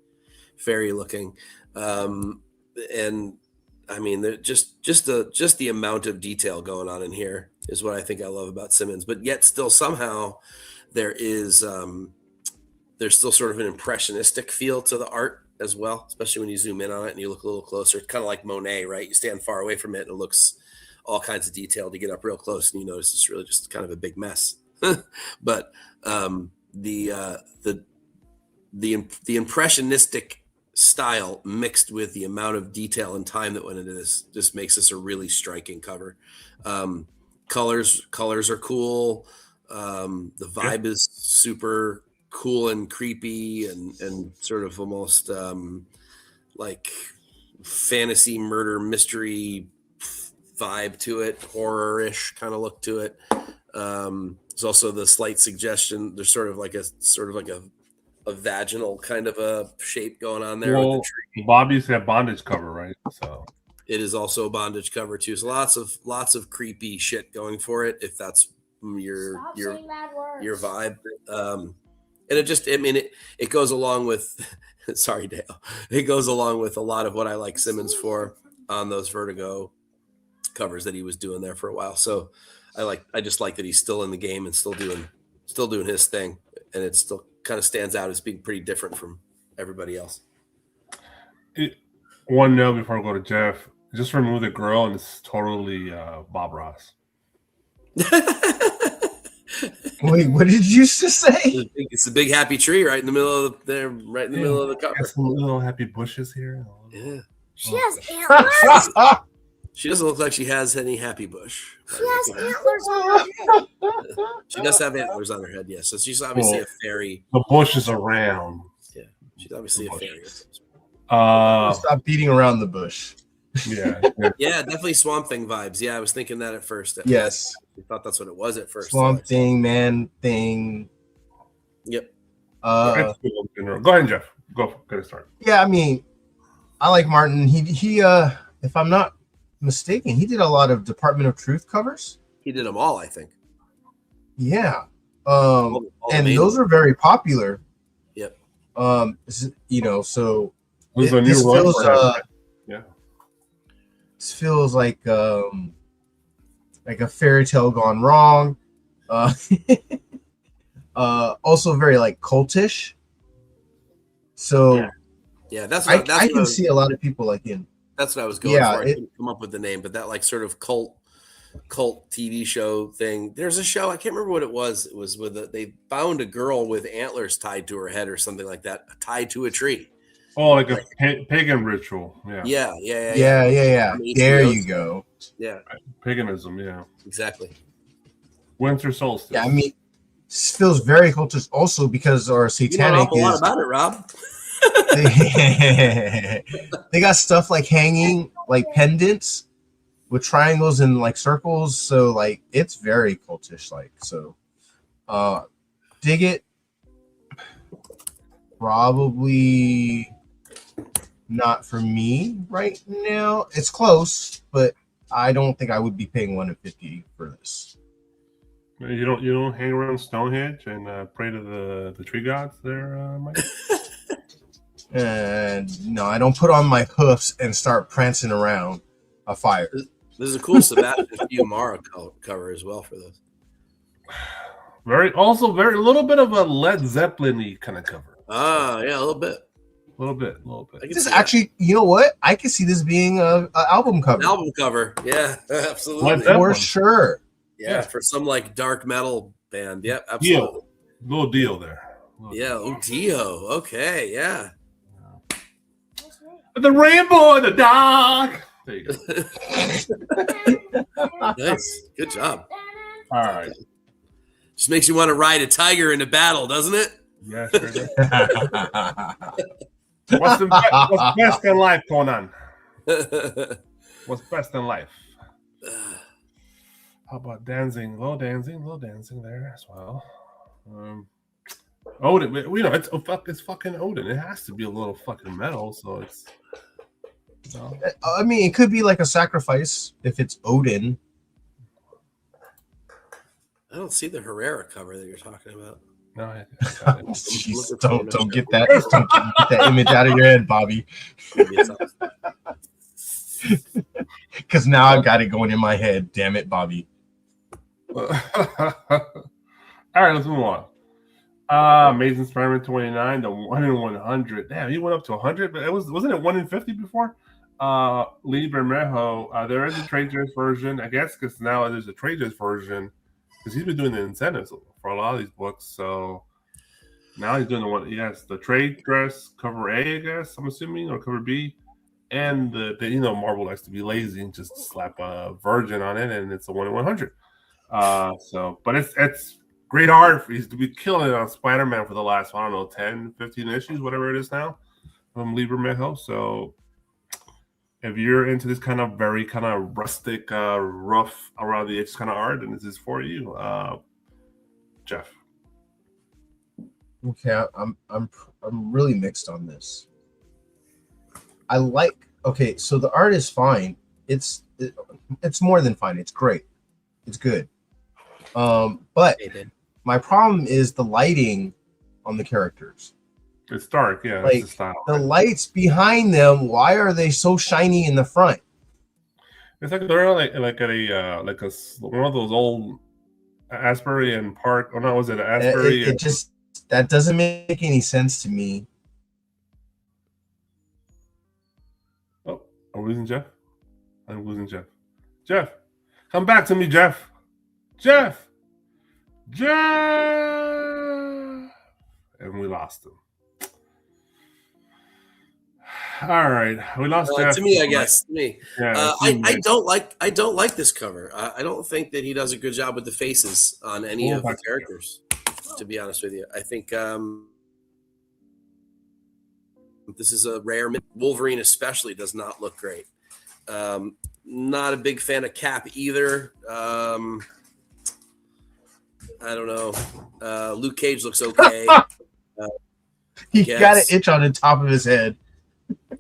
looking. And I mean, just the amount of detail going on in here is what I think I love about Simmons. But yet, still somehow there's still sort of an impressionistic feel to the art as well, especially when you zoom in on it and you look a little closer. It's kind of like Monet, right? You stand far away from it and it looks all kinds of detail to get up real close, and you notice it's really just kind of a big mess. But the impressionistic style mixed with the amount of detail and time that went into this just makes this a really striking cover. Colors are cool. The vibe is super cool and creepy and sort of almost like fantasy murder mystery vibe to it, horror-ish kind of look to it. There's also the slight suggestion there's sort of like a vaginal kind of a shape going on there. Well, with the tree. Bobby's got bondage cover, right? So It is also a bondage cover too. So lots of creepy shit going for it. If that's your Stop saying bad words. your vibe, and it goes along with. Sorry, Dale. It goes along with a lot of what I like Simmons for on those Vertigo covers that he was doing there for a while. So I just like that he's still in the game and still doing his thing, and it still kind of stands out as being pretty different from everybody else. One note before I go to Jeff, just remove the girl and it's totally Bob Ross. Wait, what did you just say? It's a big happy tree right in the middle of middle of the cover. Got some little happy bushes here. Yeah, She has antlers. she doesn't look like she has any happy bush. She has antlers on her head. She does have antlers on her head, yes. So she's obviously a fairy. The bush is around. Yeah, she's obviously a fairy. Stop beating around the bush. Yeah. Yeah, definitely Swamp Thing vibes. Yeah, I was thinking that at first. Yes. I thought that's what it was at first. Swamp Thing, Man Thing. Yep. Go ahead, Jeff. Get it started. Yeah, I mean, I like Martin. He if I'm not mistaken, he did a lot of Department of Truth covers. He did them all, I think. Yeah. All And the those are very popular. Yep. So This is a this new run feels for him. Yeah. this feels like a fairy tale gone wrong. Also very like cultish. So Yeah, that's I what I can was, see a lot of people like in. that's what I was going Yeah, for. I couldn't come up with the name, but that like sort of cult TV show thing. There's a show, I can't remember what it was. It was they found a girl with antlers tied to her head or something like that, tied to a tree. Oh, like a pagan ritual. Yeah. Yeah. There you go. Yeah, Paganism, yeah. exactly. Winter solstice. Yeah, I mean, this feels very cultish also because our You know an satanic awful lot is about it, Rob. they got stuff like hanging like pendants with triangles and like circles, so like it's very cultish like. So dig it. Probably not for me right now. It's close, but I don't think I would be paying $150 for this. You don't hang around Stonehenge and pray to the tree gods there, Mike? And no, I don't put on my hoofs and start prancing around a fire. There's a cool Sebastian Fiumara cover as well for this. Very little bit of a Led Zeppelin-y kind of cover. Ah, yeah, a little bit. A little bit. I can This is see that. actually, you know what? I can see this being a album cover An album cover. Yeah, absolutely. Like that? for one. sure. Yeah, for some like dark metal band. Yep, absolutely. Little deal there. Yeah, oh Dio. Okay, yeah. The rainbow in the dark. There you go. Nice. Good job. All right. Just makes you want to ride a tiger into battle, doesn't it? Yeah, sure does. What's best in life, Conan? What's best in life? How about dancing? Little dancing there as well. Odin, it's fucking Odin. It has to be a little fucking metal, so it's. I mean, it could be like a sacrifice if it's Odin. I don't see the Herrera cover that you're talking about. No, Jeez, don't get that image out of your head, Bobby. Maybe it's not. Because now I've got it going in my head. Damn it, Bobby. All right, let's move on. Amazing Spider-Man 29, the 1 in 100. Damn, he went up to 100, but wasn't it 1 in 50 before? Lee Bermejo, there is a Trader's version, I guess, because now there's a Trader's version because he's been doing the incentives for a lot of these books. So Now he's doing the one. He has the trade dress cover A, I guess. I'm assuming, or cover B, and the Marvel likes to be lazy and just slap a Virgin on it, and it's a 1/100. But it's great art. He's to be killing it on Spider-Man for the last, I don't know, 10, 15 issues, whatever it is now, from Lee Bermejo. So if you're into this kind of very kind of rustic, rough around the edges kind of art, then this is for you, Jeff. Okay, I'm really mixed on this. I like. Okay, so the art is fine. It's more than fine. It's great. It's good. But my problem is the lighting on the characters. It's dark, yeah. Like that's the style. the lights behind them. Why are they so shiny in the front? It's like they're like at a one of those old Asbury and Park. Or no, was it Asbury? It just that doesn't make any sense to me. Oh, are we losing Jeff? I'm losing Jeff. Jeff, come back to me, Jeff. Jeff. And we lost him. All right, we lost Jeff. To me, I guess. To me, Yeah, I don't like this cover. I don't think that he does a good job with the faces on any of the characters. To be honest with you, I think this is a rare. Wolverine especially does not look great. Not a big fan of Cap either. I don't know. Luke Cage looks okay. He got an itch on the top of his head.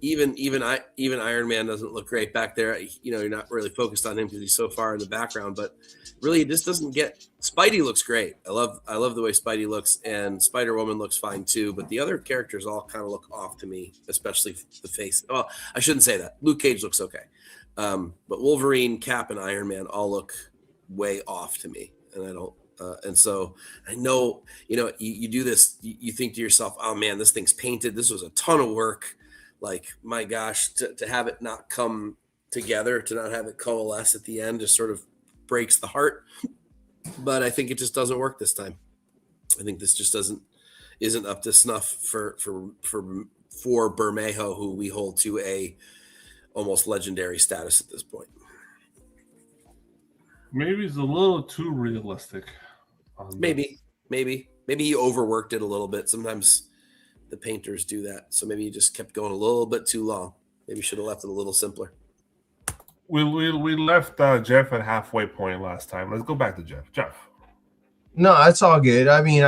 Even Iron Man doesn't look great back there. You know, you're not really focused on him because he's so far in the background. But really, this doesn't get. Spidey looks great. I love the way Spidey looks, and Spider-Woman looks fine too. But the other characters all kind of look off to me, especially the face. Oh, I shouldn't say that. Luke Cage looks okay, but Wolverine, Cap, and Iron Man all look way off to me, and I don't. And so I know, you do this, you think to yourself, oh man, this thing's painted. This was a ton of work. Like, my gosh, to have it not come together, to not have it coalesce at the end just sort of breaks the heart. But I think it just doesn't work this time. I think this just isn't up to snuff for Bermejo, who we hold to a almost legendary status at this point. Maybe it's a little too realistic. Maybe he overworked it a little bit. Sometimes the painters do that, so maybe he just kept going a little bit too long. Maybe should have left it a little simpler. We left Jeff at halfway point last time. Let's go back to Jeff. Jeff. No, that's all good. I mean,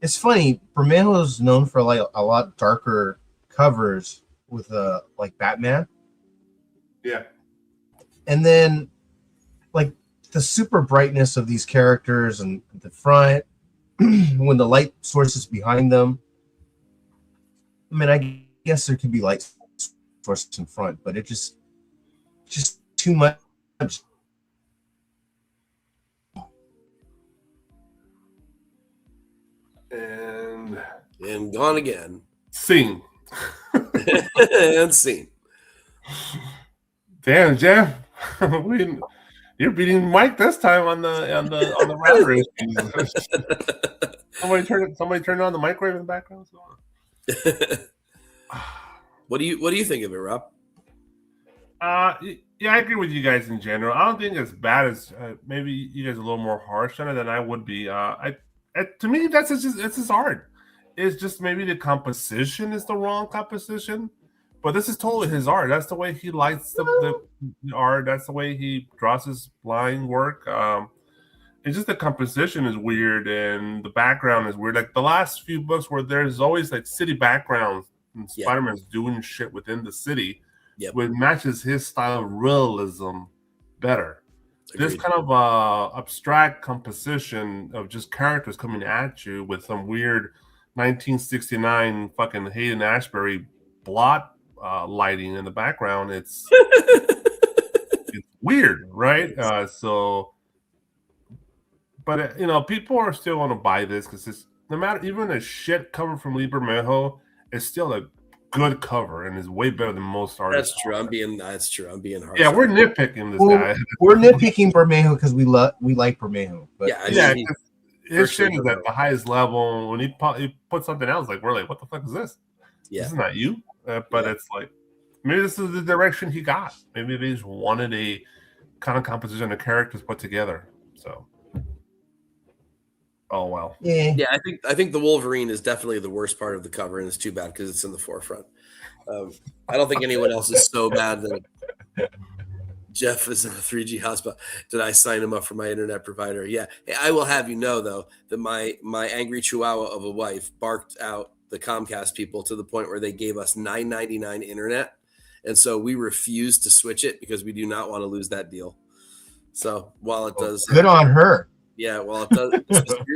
it's funny. Bermejo is known for like a lot darker covers with like Batman. Yeah. And then like the super brightness of these characters and the front when the light source is behind them. I mean, I guess there could be light sources in front, but it just too much. And gone again. Scene. And scene. Damn, Jeff. You're beating Mike this time on the router issues. Somebody turned on the microwave in the background. What do you think of it, Rob? Yeah, I agree with you guys in general. I don't think it's bad as maybe you guys are a little more harsh on it than I would be. To me, it's his art. It's just maybe the composition is the wrong composition. But this is totally his art. That's the way he lights the art. That's the way he draws his line work. It's just the composition is weird and the background is weird. Like the last few books where there's always like city backgrounds and Spider-Man's doing shit within the city, which matches his style of realism better. Agreed. This kind of abstract composition of just characters coming at you with some weird 1969 fucking Hayden Ashbury blot lighting in the background, it's weird, right? But people are still going to buy this because it's no matter, even a shit cover from Lee Bermejo is still a good cover and is way better than most artists. That's true. I'm being harsh. Yeah, we're nitpicking this guy. We're nitpicking Bermejo because we like Bermejo. But his shit is at the highest level. When he put something else, like we're like, what the fuck is this? Yeah. This is not you. But it's like maybe this is the direction he got. Maybe they just wanted a kind of composition of characters put together. So, oh well. Yeah, I think the Wolverine is definitely the worst part of the cover, and it's too bad because it's in the forefront. I don't think anyone else is so bad that Jeff is in a 3G hotspot. Did I sign him up for my internet provider? Yeah. Hey, I will have you know though that my angry chihuahua of a wife barked out the Comcast people to the point where they gave us $9.99 internet. And so we refused to switch it because we do not want to lose that deal. So while it does, good on her. Yeah, well, it does.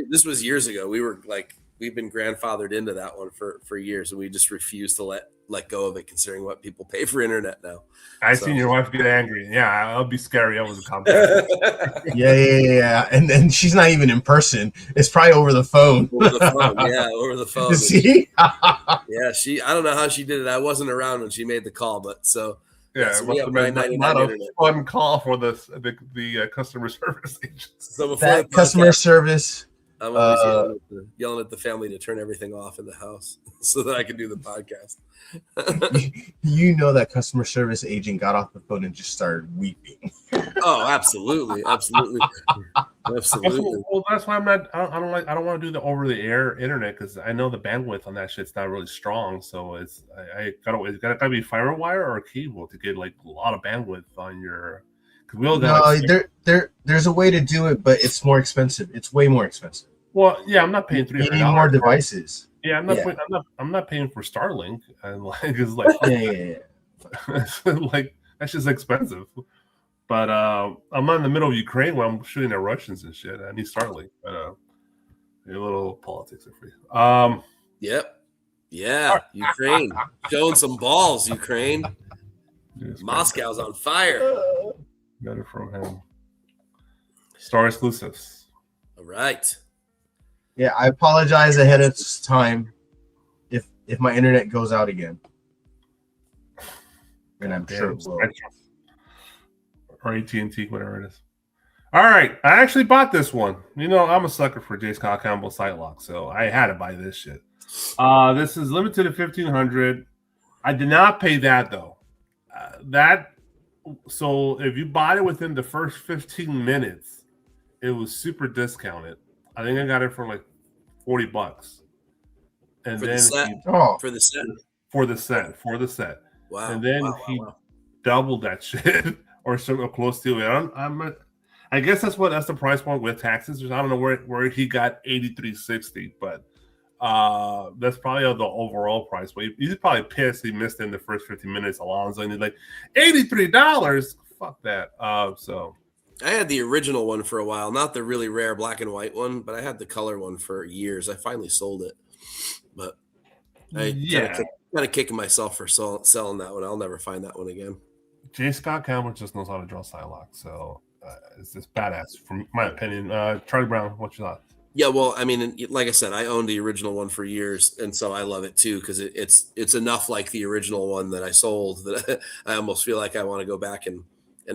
This was years ago. We've been grandfathered into that one for years, and we just refuse to let go of it, considering what people pay for internet now. I seen your wife get angry. Yeah, I'll be scary. I was a Comcast. Yeah. And then she's not even in person. It's probably over the phone. Over the phone. See? Yeah, I don't know how she did it. I wasn't around when she made the call, but so. Yeah, so it must have been not a fun call for the customer service agents. So before that customer service, I'm always yelling at the family to turn everything off in the house so that I can do the podcast. you know that customer service agent got off the phone and just started weeping. Oh, absolutely. Well, that's why I don't want to do the over the air internet because I know the bandwidth on that shit's not really strong. So it's gotta be FiberWire or cable to get like a lot of bandwidth on your. There's a way to do it, but it's more expensive. It's way more expensive. Well, yeah, I'm not paying $300. You need more devices. Yeah, I'm not paying for Starlink, and like it's like like that's just expensive. But I'm not in the middle of Ukraine where I'm shooting at Russians and shit. I need Starlink. But a little politics for you. Yep. Yeah, Ukraine showing some balls. Ukraine. Moscow's on fire. Better from him. Star exclusives. All right. Yeah, I apologize ahead of time if my internet goes out again. And I'm sure it will. Or AT&T, whatever it is. All right. I actually bought this one. You know, I'm a sucker for J. Scott Campbell Sightlock, so I had to buy this shit. This is limited to 1,500. I did not pay that, though. So if you bought it within the first 15 minutes, it was super discounted. I think I got it for like $40. And for then for the set. For the set. Wow. And then he doubled that shit or something close to it. I guess that's the price point with taxes. I don't know where he got $83.60, but that's probably the overall price. But he's probably pissed he missed it in the first 15 minutes, Alonzo, and he's like, $83. Fuck that. So I had the original one for a while, not the really rare black and white one, but I had the color one for years. I finally sold it, but I kind of kicking myself for selling that one. I'll never find that one again. J. Scott Campbell just knows how to draw Psylocke, so it's just badass, from my opinion. Charlie Brown, what's your thoughts? Yeah, well, I mean, like I said, I owned the original one for years, and so I love it too because it's enough like the original one that I sold that I almost feel like I want to go back and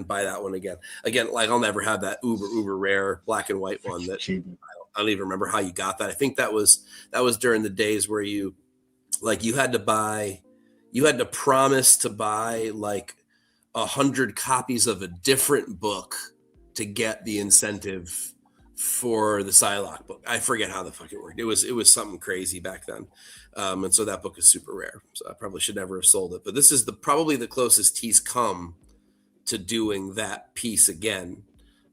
buy that one again. Again, like I'll never have that uber rare black and white one that I don't even remember how you got that. I think that was during the days where you had to promise to buy like 100 copies of a different book to get the incentive for the Psylocke book. I forget how the fuck it worked. It was something crazy back then. And so that book is super rare. So I probably should never have sold it. But this is probably the closest he's come to doing that piece again.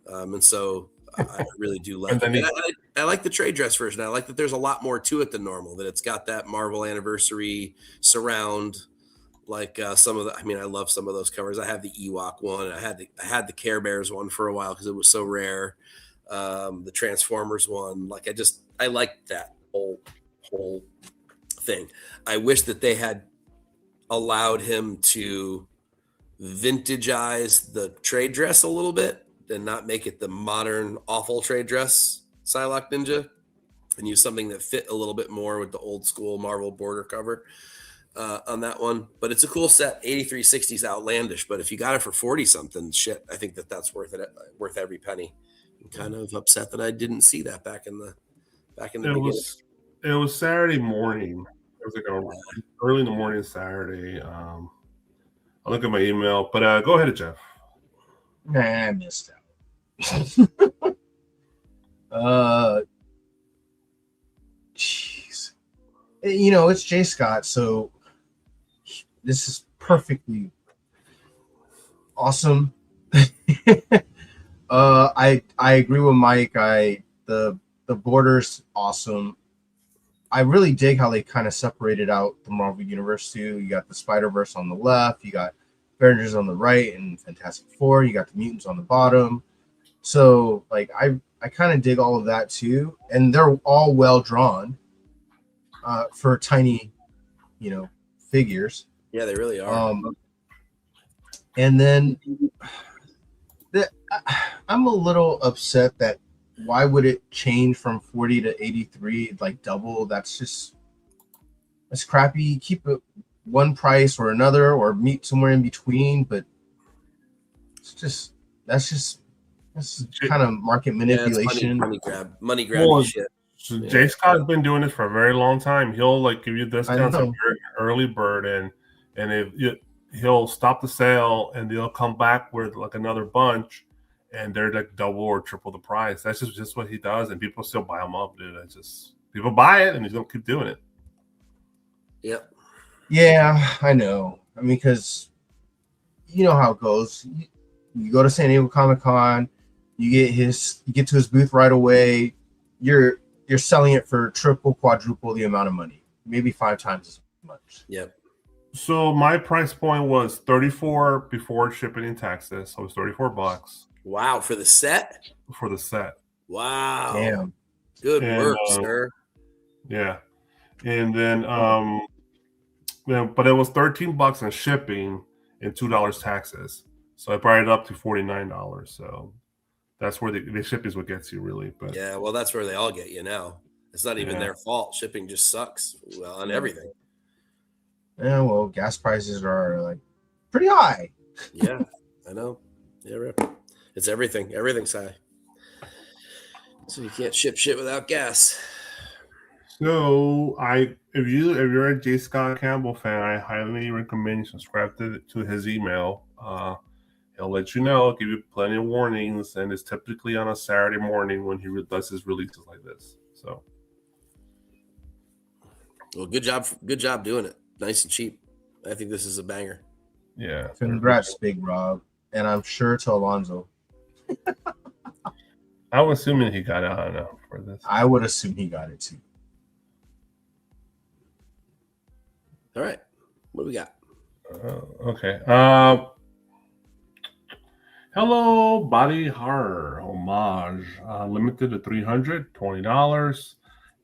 And so I really do like it. I like the trade dress version. I like that there's a lot more to it than normal, that it's got that Marvel Anniversary surround, like some of the, I mean, I love some of those covers. I have the Ewok one. I had the Care Bears one for a while because it was so rare. The Transformers one, like I like that whole thing. I wish that they had allowed him to vintagize the trade dress a little bit and not make it the modern awful trade dress Psylocke Ninja, and use something that fit a little bit more with the old school Marvel border cover on that one. But it's a cool set. 83.60 is outlandish, but if you got it for 40 something, shit, I think that's worth it, worth every penny. I'm kind of upset that I didn't see that back in back in the It beginning. was Saturday morning. It was like early in the morning Saturday. I'll look at my email, but go ahead, Jeff. Nah, I missed out. Jeez. You know, it's Jay Scott, so this is perfectly awesome. I agree with Mike. The border's awesome. I really dig how they kind of separated out the Marvel Universe too. You got the Spider-Verse on the left, you got Avengers on the right, and Fantastic Four. You got the mutants on the bottom. So like I kind of dig all of that too, and they're all well drawn for tiny, figures. Yeah, they really are. And then I'm a little upset that why would it change from 40 to 83 like double? That's crappy. Keep it one price or another, or meet somewhere in between. But that's kind of market manipulation. Money grab Well, shit. So Jay Scott has been doing this for a very long time. He'll like give you discounts at early bird, and if he'll stop the sale, and they'll come back with like another bunch, and they're like double or triple the price. That's just what he does, and people still buy them up, dude. It's just people buy it, and he's gonna keep doing it. Yep. Yeah, I know. I mean, because you know how it goes. You go to San Diego Comic-Con, you get to his booth right away. You're selling it for triple, quadruple the amount of money, maybe 5 times as much. Yep. So my price point was $34 before shipping and taxes. So it was $34. Wow, for the set? For the set. Wow. Damn. Good work, sir. Yeah. And then but it was $13 in shipping and $2 taxes. So I brought it up to $49. So that's where the shipping is what gets you, really. But yeah, well, that's where they all get you now. It's not even their fault. Shipping just sucks on everything. Yeah, well, gas prices are like pretty high. Yeah, I know. Yeah, Rip. It's everything. Everything's high. So you can't ship shit without gas. So if you're a J. Scott Campbell fan, I highly recommend you subscribe to his email. He'll let you know, give you plenty of warnings, and it's typically on a Saturday morning when he does his releases like this. So, well, good job doing it. Nice and cheap. I think this is a banger. Yeah. Congrats, Big Rob, and I'm sure to Alonzo. I'm assuming he got it. I don't know for this. I would assume he got it too. All right, what do we got? Okay. Hello, Body Horror Homage. Limited to $300, $20.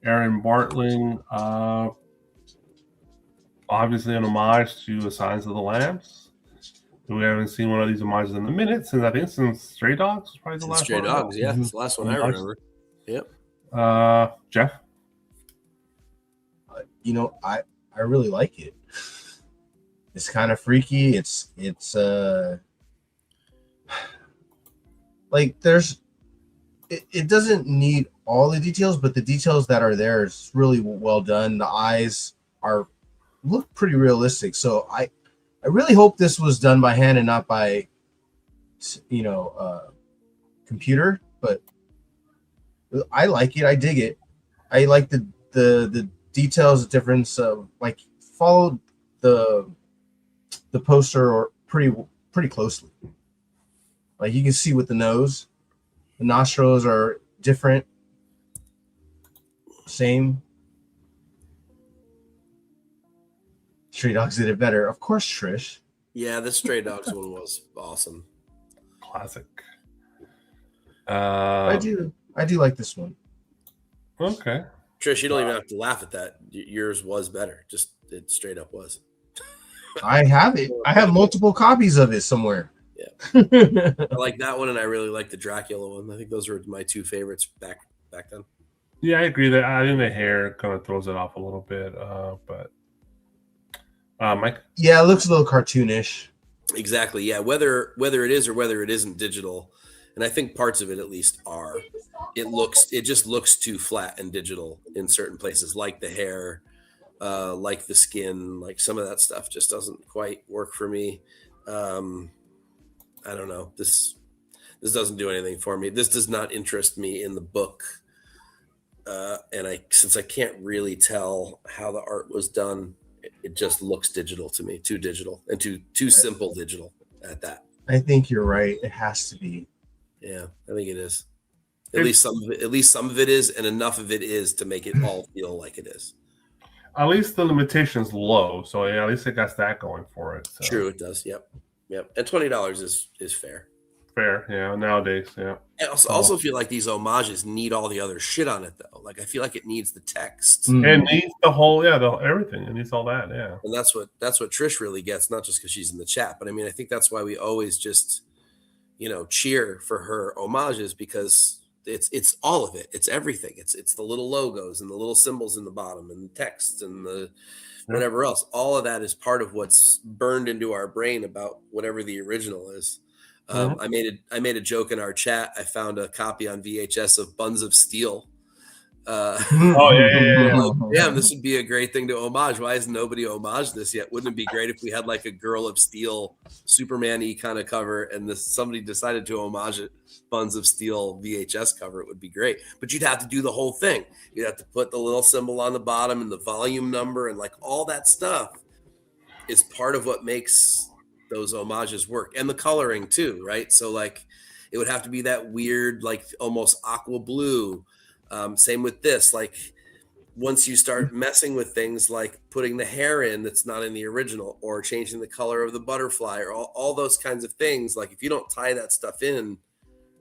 Aaron Bartling. Obviously an homage to The Silence of the Lambs. We haven't seen one of these homages in a minute since Stray Dogs was probably the last Stray one. Dogs, yeah. It's the last one I remember. Yep. Jeff? I really like it. It's kind of freaky. It's like it doesn't need all the details, but the details that are there is really well done. The eyes look pretty realistic. So I really hope this was done by hand and not by computer, but I like it. I dig it. I like the details, the difference of like followed the poster or pretty closely. Like you can see with the nose, the nostrils are different. Same. Stray Dogs did it better. Of course, Trish. Yeah, the Stray Dogs one was awesome. Classic. I do like this one. Okay. Trish, you don't even have to laugh at that. Yours was better. Just it straight up was. I have it. I have multiple copies of it somewhere. Yeah. I like that one, and I really like the Dracula one. I think those were my 2 favorites back then. Yeah, I agree that I think the hair kind of throws it off a little bit, but Mike? Yeah, it looks a little cartoonish. Exactly. Yeah, whether it is or whether it isn't digital, and I think parts of it at least are. It just looks too flat and digital in certain places, like the hair, like the skin, like some of that stuff just doesn't quite work for me. I don't know. This doesn't do anything for me. This does not interest me in the book. And since I can't really tell how the art was done, it just looks digital to me, too digital and too simple digital at that. I think you're right. It has to be. Yeah, I think it is. At least some of it is, and enough of it is to make it all feel like it is. At least the limitation's low, so yeah, at least it got that going for it. So. True, it does. Yep. And $20 is fair. Fair, yeah. Nowadays, yeah. I also feel like these homages need all the other shit on it, though. Like I feel like it needs the text, It needs the whole, everything. It needs all that, yeah. and that's what Trish really gets. Not just because she's in the chat, but I mean, I think that's why we always just, cheer for her homages, because it's all of it. It's everything. It's the little logos and the little symbols in the bottom and the text and the whatever else. All of that is part of what's burned into our brain about whatever the original is. I made a joke in our chat. I found a copy on VHS of Buns of Steel. Damn, this would be a great thing to homage. Why has nobody homaged this yet? Wouldn't it be great if we had like a Girl of Steel Superman-y kind of cover, and somebody decided to homage it, Buns of Steel VHS cover? It would be great. But you'd have to do the whole thing. You'd have to put the little symbol on the bottom and the volume number and like all that stuff is part of what makes those homages work, and the coloring too, right? So like it would have to be that weird, like almost aqua blue. Same with this. Like once you start messing with things like putting the hair in that's not in the original, or changing the color of the butterfly, or all those kinds of things, like if you don't tie that stuff in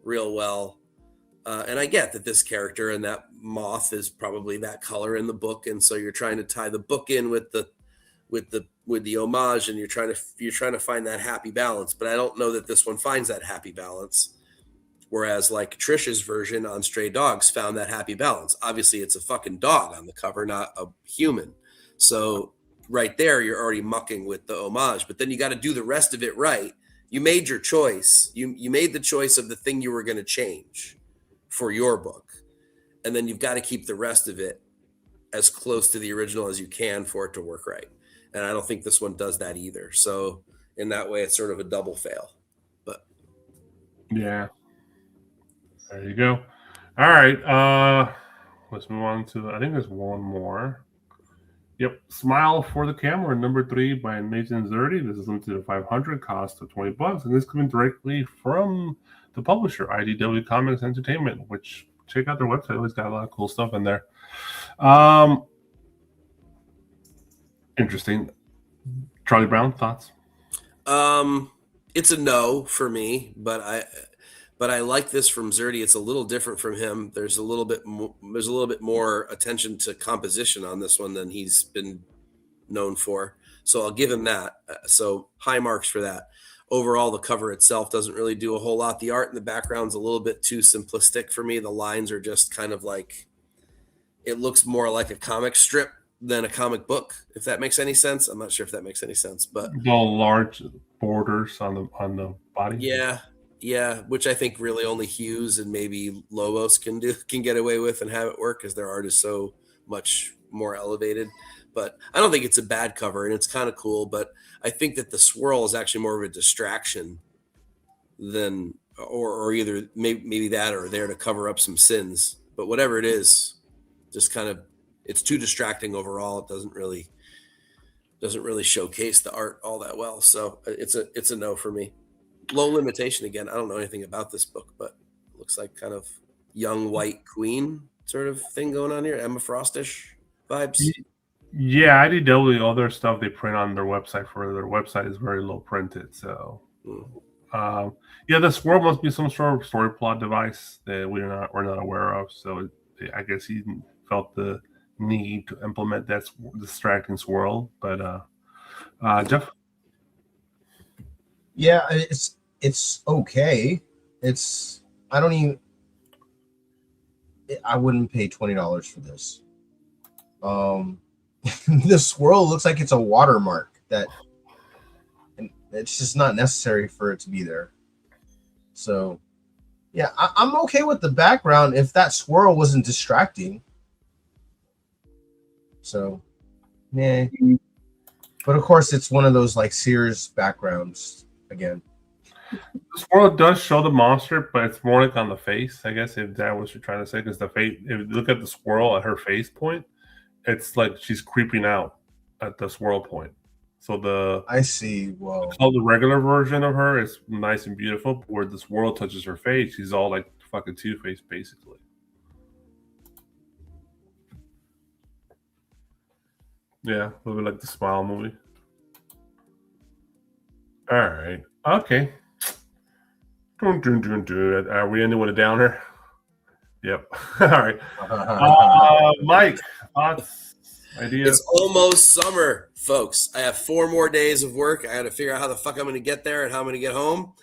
real well, and I get that this character and that moth is probably that color in the book, and so you're trying to tie the book in with the homage, and you're trying to find that happy balance, but I don't know that this one finds that happy balance. Whereas like Trish's version on Stray Dogs found that happy balance. Obviously it's a fucking dog on the cover, not a human. So right there, you're already mucking with the homage, but then you got to do the rest of it right. You made your choice. You made the choice of the thing you were going to change for your book. And then you've got to keep the rest of it as close to the original as you can for it to work right. And I don't think this one does that either. So in that way, it's sort of a double fail. But yeah, there you go. All right, let's move on to. I think there's one more. Yep, Smile for the Camera, number 3 by Nathan Zerdy. This is limited to 500, cost of $20, and this coming directly from the publisher, IDW Comics Entertainment. Which check out their website; always got a lot of cool stuff in there. Interesting. Charlie Brown, thoughts? It's a no for me, but I like this from Zerdy. It's a little different from him. There's a little bit more attention to composition on this one than he's been known for. So I'll give him that. So high marks for that. Overall, the cover itself doesn't really do a whole lot. The art in the background's a little bit too simplistic for me. The lines are just kind of like, it looks more like a comic strip than a comic book, if that makes any sense. I'm not sure if that makes any sense, but the large borders on the body. Yeah, which I think really only Hughes and maybe Lobos can get away with and have it work, because their art is so much more elevated. But I don't think it's a bad cover, and it's kind of cool. But I think that the swirl is actually more of a distraction than, or either maybe that, or there to cover up some sins. But whatever it is, just kind of, it's too distracting overall. It doesn't really showcase the art all that well. So it's a no for me. Low limitation again. I don't know anything about this book, but it looks like kind of young white queen sort of thing going on here. Emma Frostish vibes. Yeah, IDW, all their stuff they print on their website is very low printed. So the swirl must be some sort of story plot device that we're not aware of. So I guess he felt the need to implement that distracting swirl. But Jeff? Yeah, it's okay. I wouldn't pay $20 for this. The swirl looks like it's a watermark and it's just not necessary for it to be there. So Yeah, I'm okay with the background if that swirl wasn't distracting. So, yeah. But of course, it's one of those like Sears backgrounds again. The swirl does show the monster, but it's more like on the face, I guess, if that what you're trying to say. Because the face, if you look at the swirl at her face point, it's like she's creeping out at the swirl point. So I see. Well, the regular version of her is nice and beautiful, but where the swirl touches her face, she's all like fucking Two-Face, basically. Yeah, a little bit like the Smile movie. All right. Okay. Are we ending with a downer? Yep. All right. Mike, thoughts, ideas? It's almost summer, folks. I have 4 more days of work. I got to figure out how the fuck I'm going to get there and how I'm going to get home.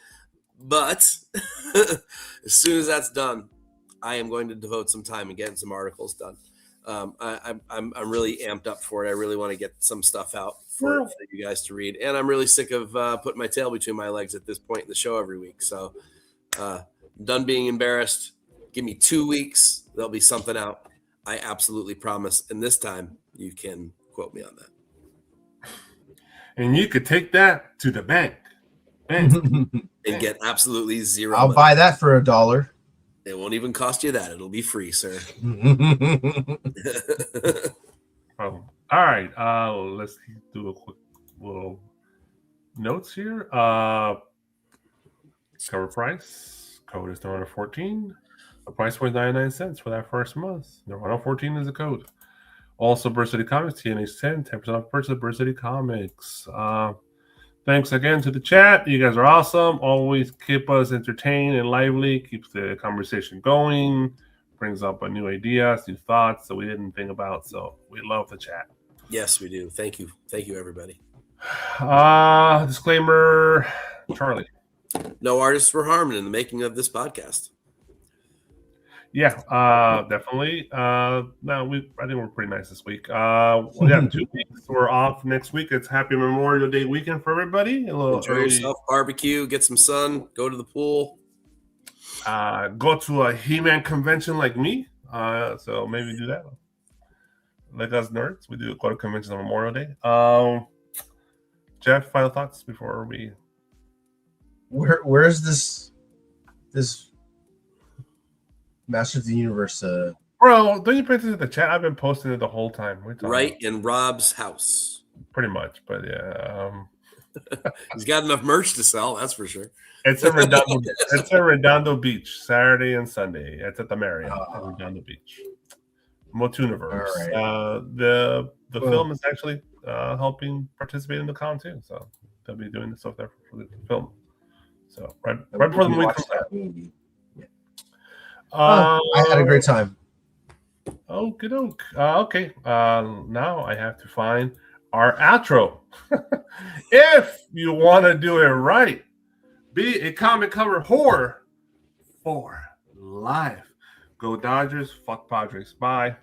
But as soon as that's done, I am going to devote some time and getting some articles done. I'm really amped up for it. I really want to get some stuff out for you guys to read, and I'm really sick of putting my tail between my legs at this point in the show every week. So, done being embarrassed. Give me 2 weeks. There'll be something out. I absolutely promise. And this time, you can quote me on that. And you could take that to the bank. And get absolutely zero. I'll buy that for $1. It won't even cost you that. It'll be free, sir. All right. Let's do a quick little notes here. Cover price. Code is Nirvana 14. The price was 99 cents for that first month. Nirvana 14 is the code. Also, Burst City Comics, TNH 10, 10% off purchase of Burst City Comics. Thanks again to the chat. You guys are awesome. Always keep us entertained and lively. Keeps the conversation going. Brings up a new ideas, new thoughts that we didn't think about. So we love the chat. Yes, we do. Thank you. Thank you, everybody. Disclaimer, Charlie. No artists were harmed in the making of this podcast. Yeah, definitely. No, I think we're pretty nice this week. Yeah, 2 weeks. We're off next week. It's Happy Memorial Day weekend for everybody. A little Enjoy early. yourself, barbecue, get some sun, go to the pool. Go to a He-Man convention like me. So maybe do that. Like us nerds, we do go to conventions on Memorial Day. Jeff, final thoughts before we. Where's this Masters of the Universe? Bro, don't you pay attention to the chat? I've been posting it the whole time. Right in Rob's house. Pretty much, but yeah. He's got enough merch to sell, that's for sure. It's in Redondo. It's in Redondo Beach, Saturday and Sunday. It's at the Marriott at Redondo Beach. Motuniverse. Right. The film is actually helping participate in the con too, so they'll be doing the stuff there for the film. So right before the movie comes out. I had a great time. Oh, good oak. Okay. Now I have to find our outro. If you want to do it right, be a comic cover whore for life. Go Dodgers. Fuck Padres. Bye.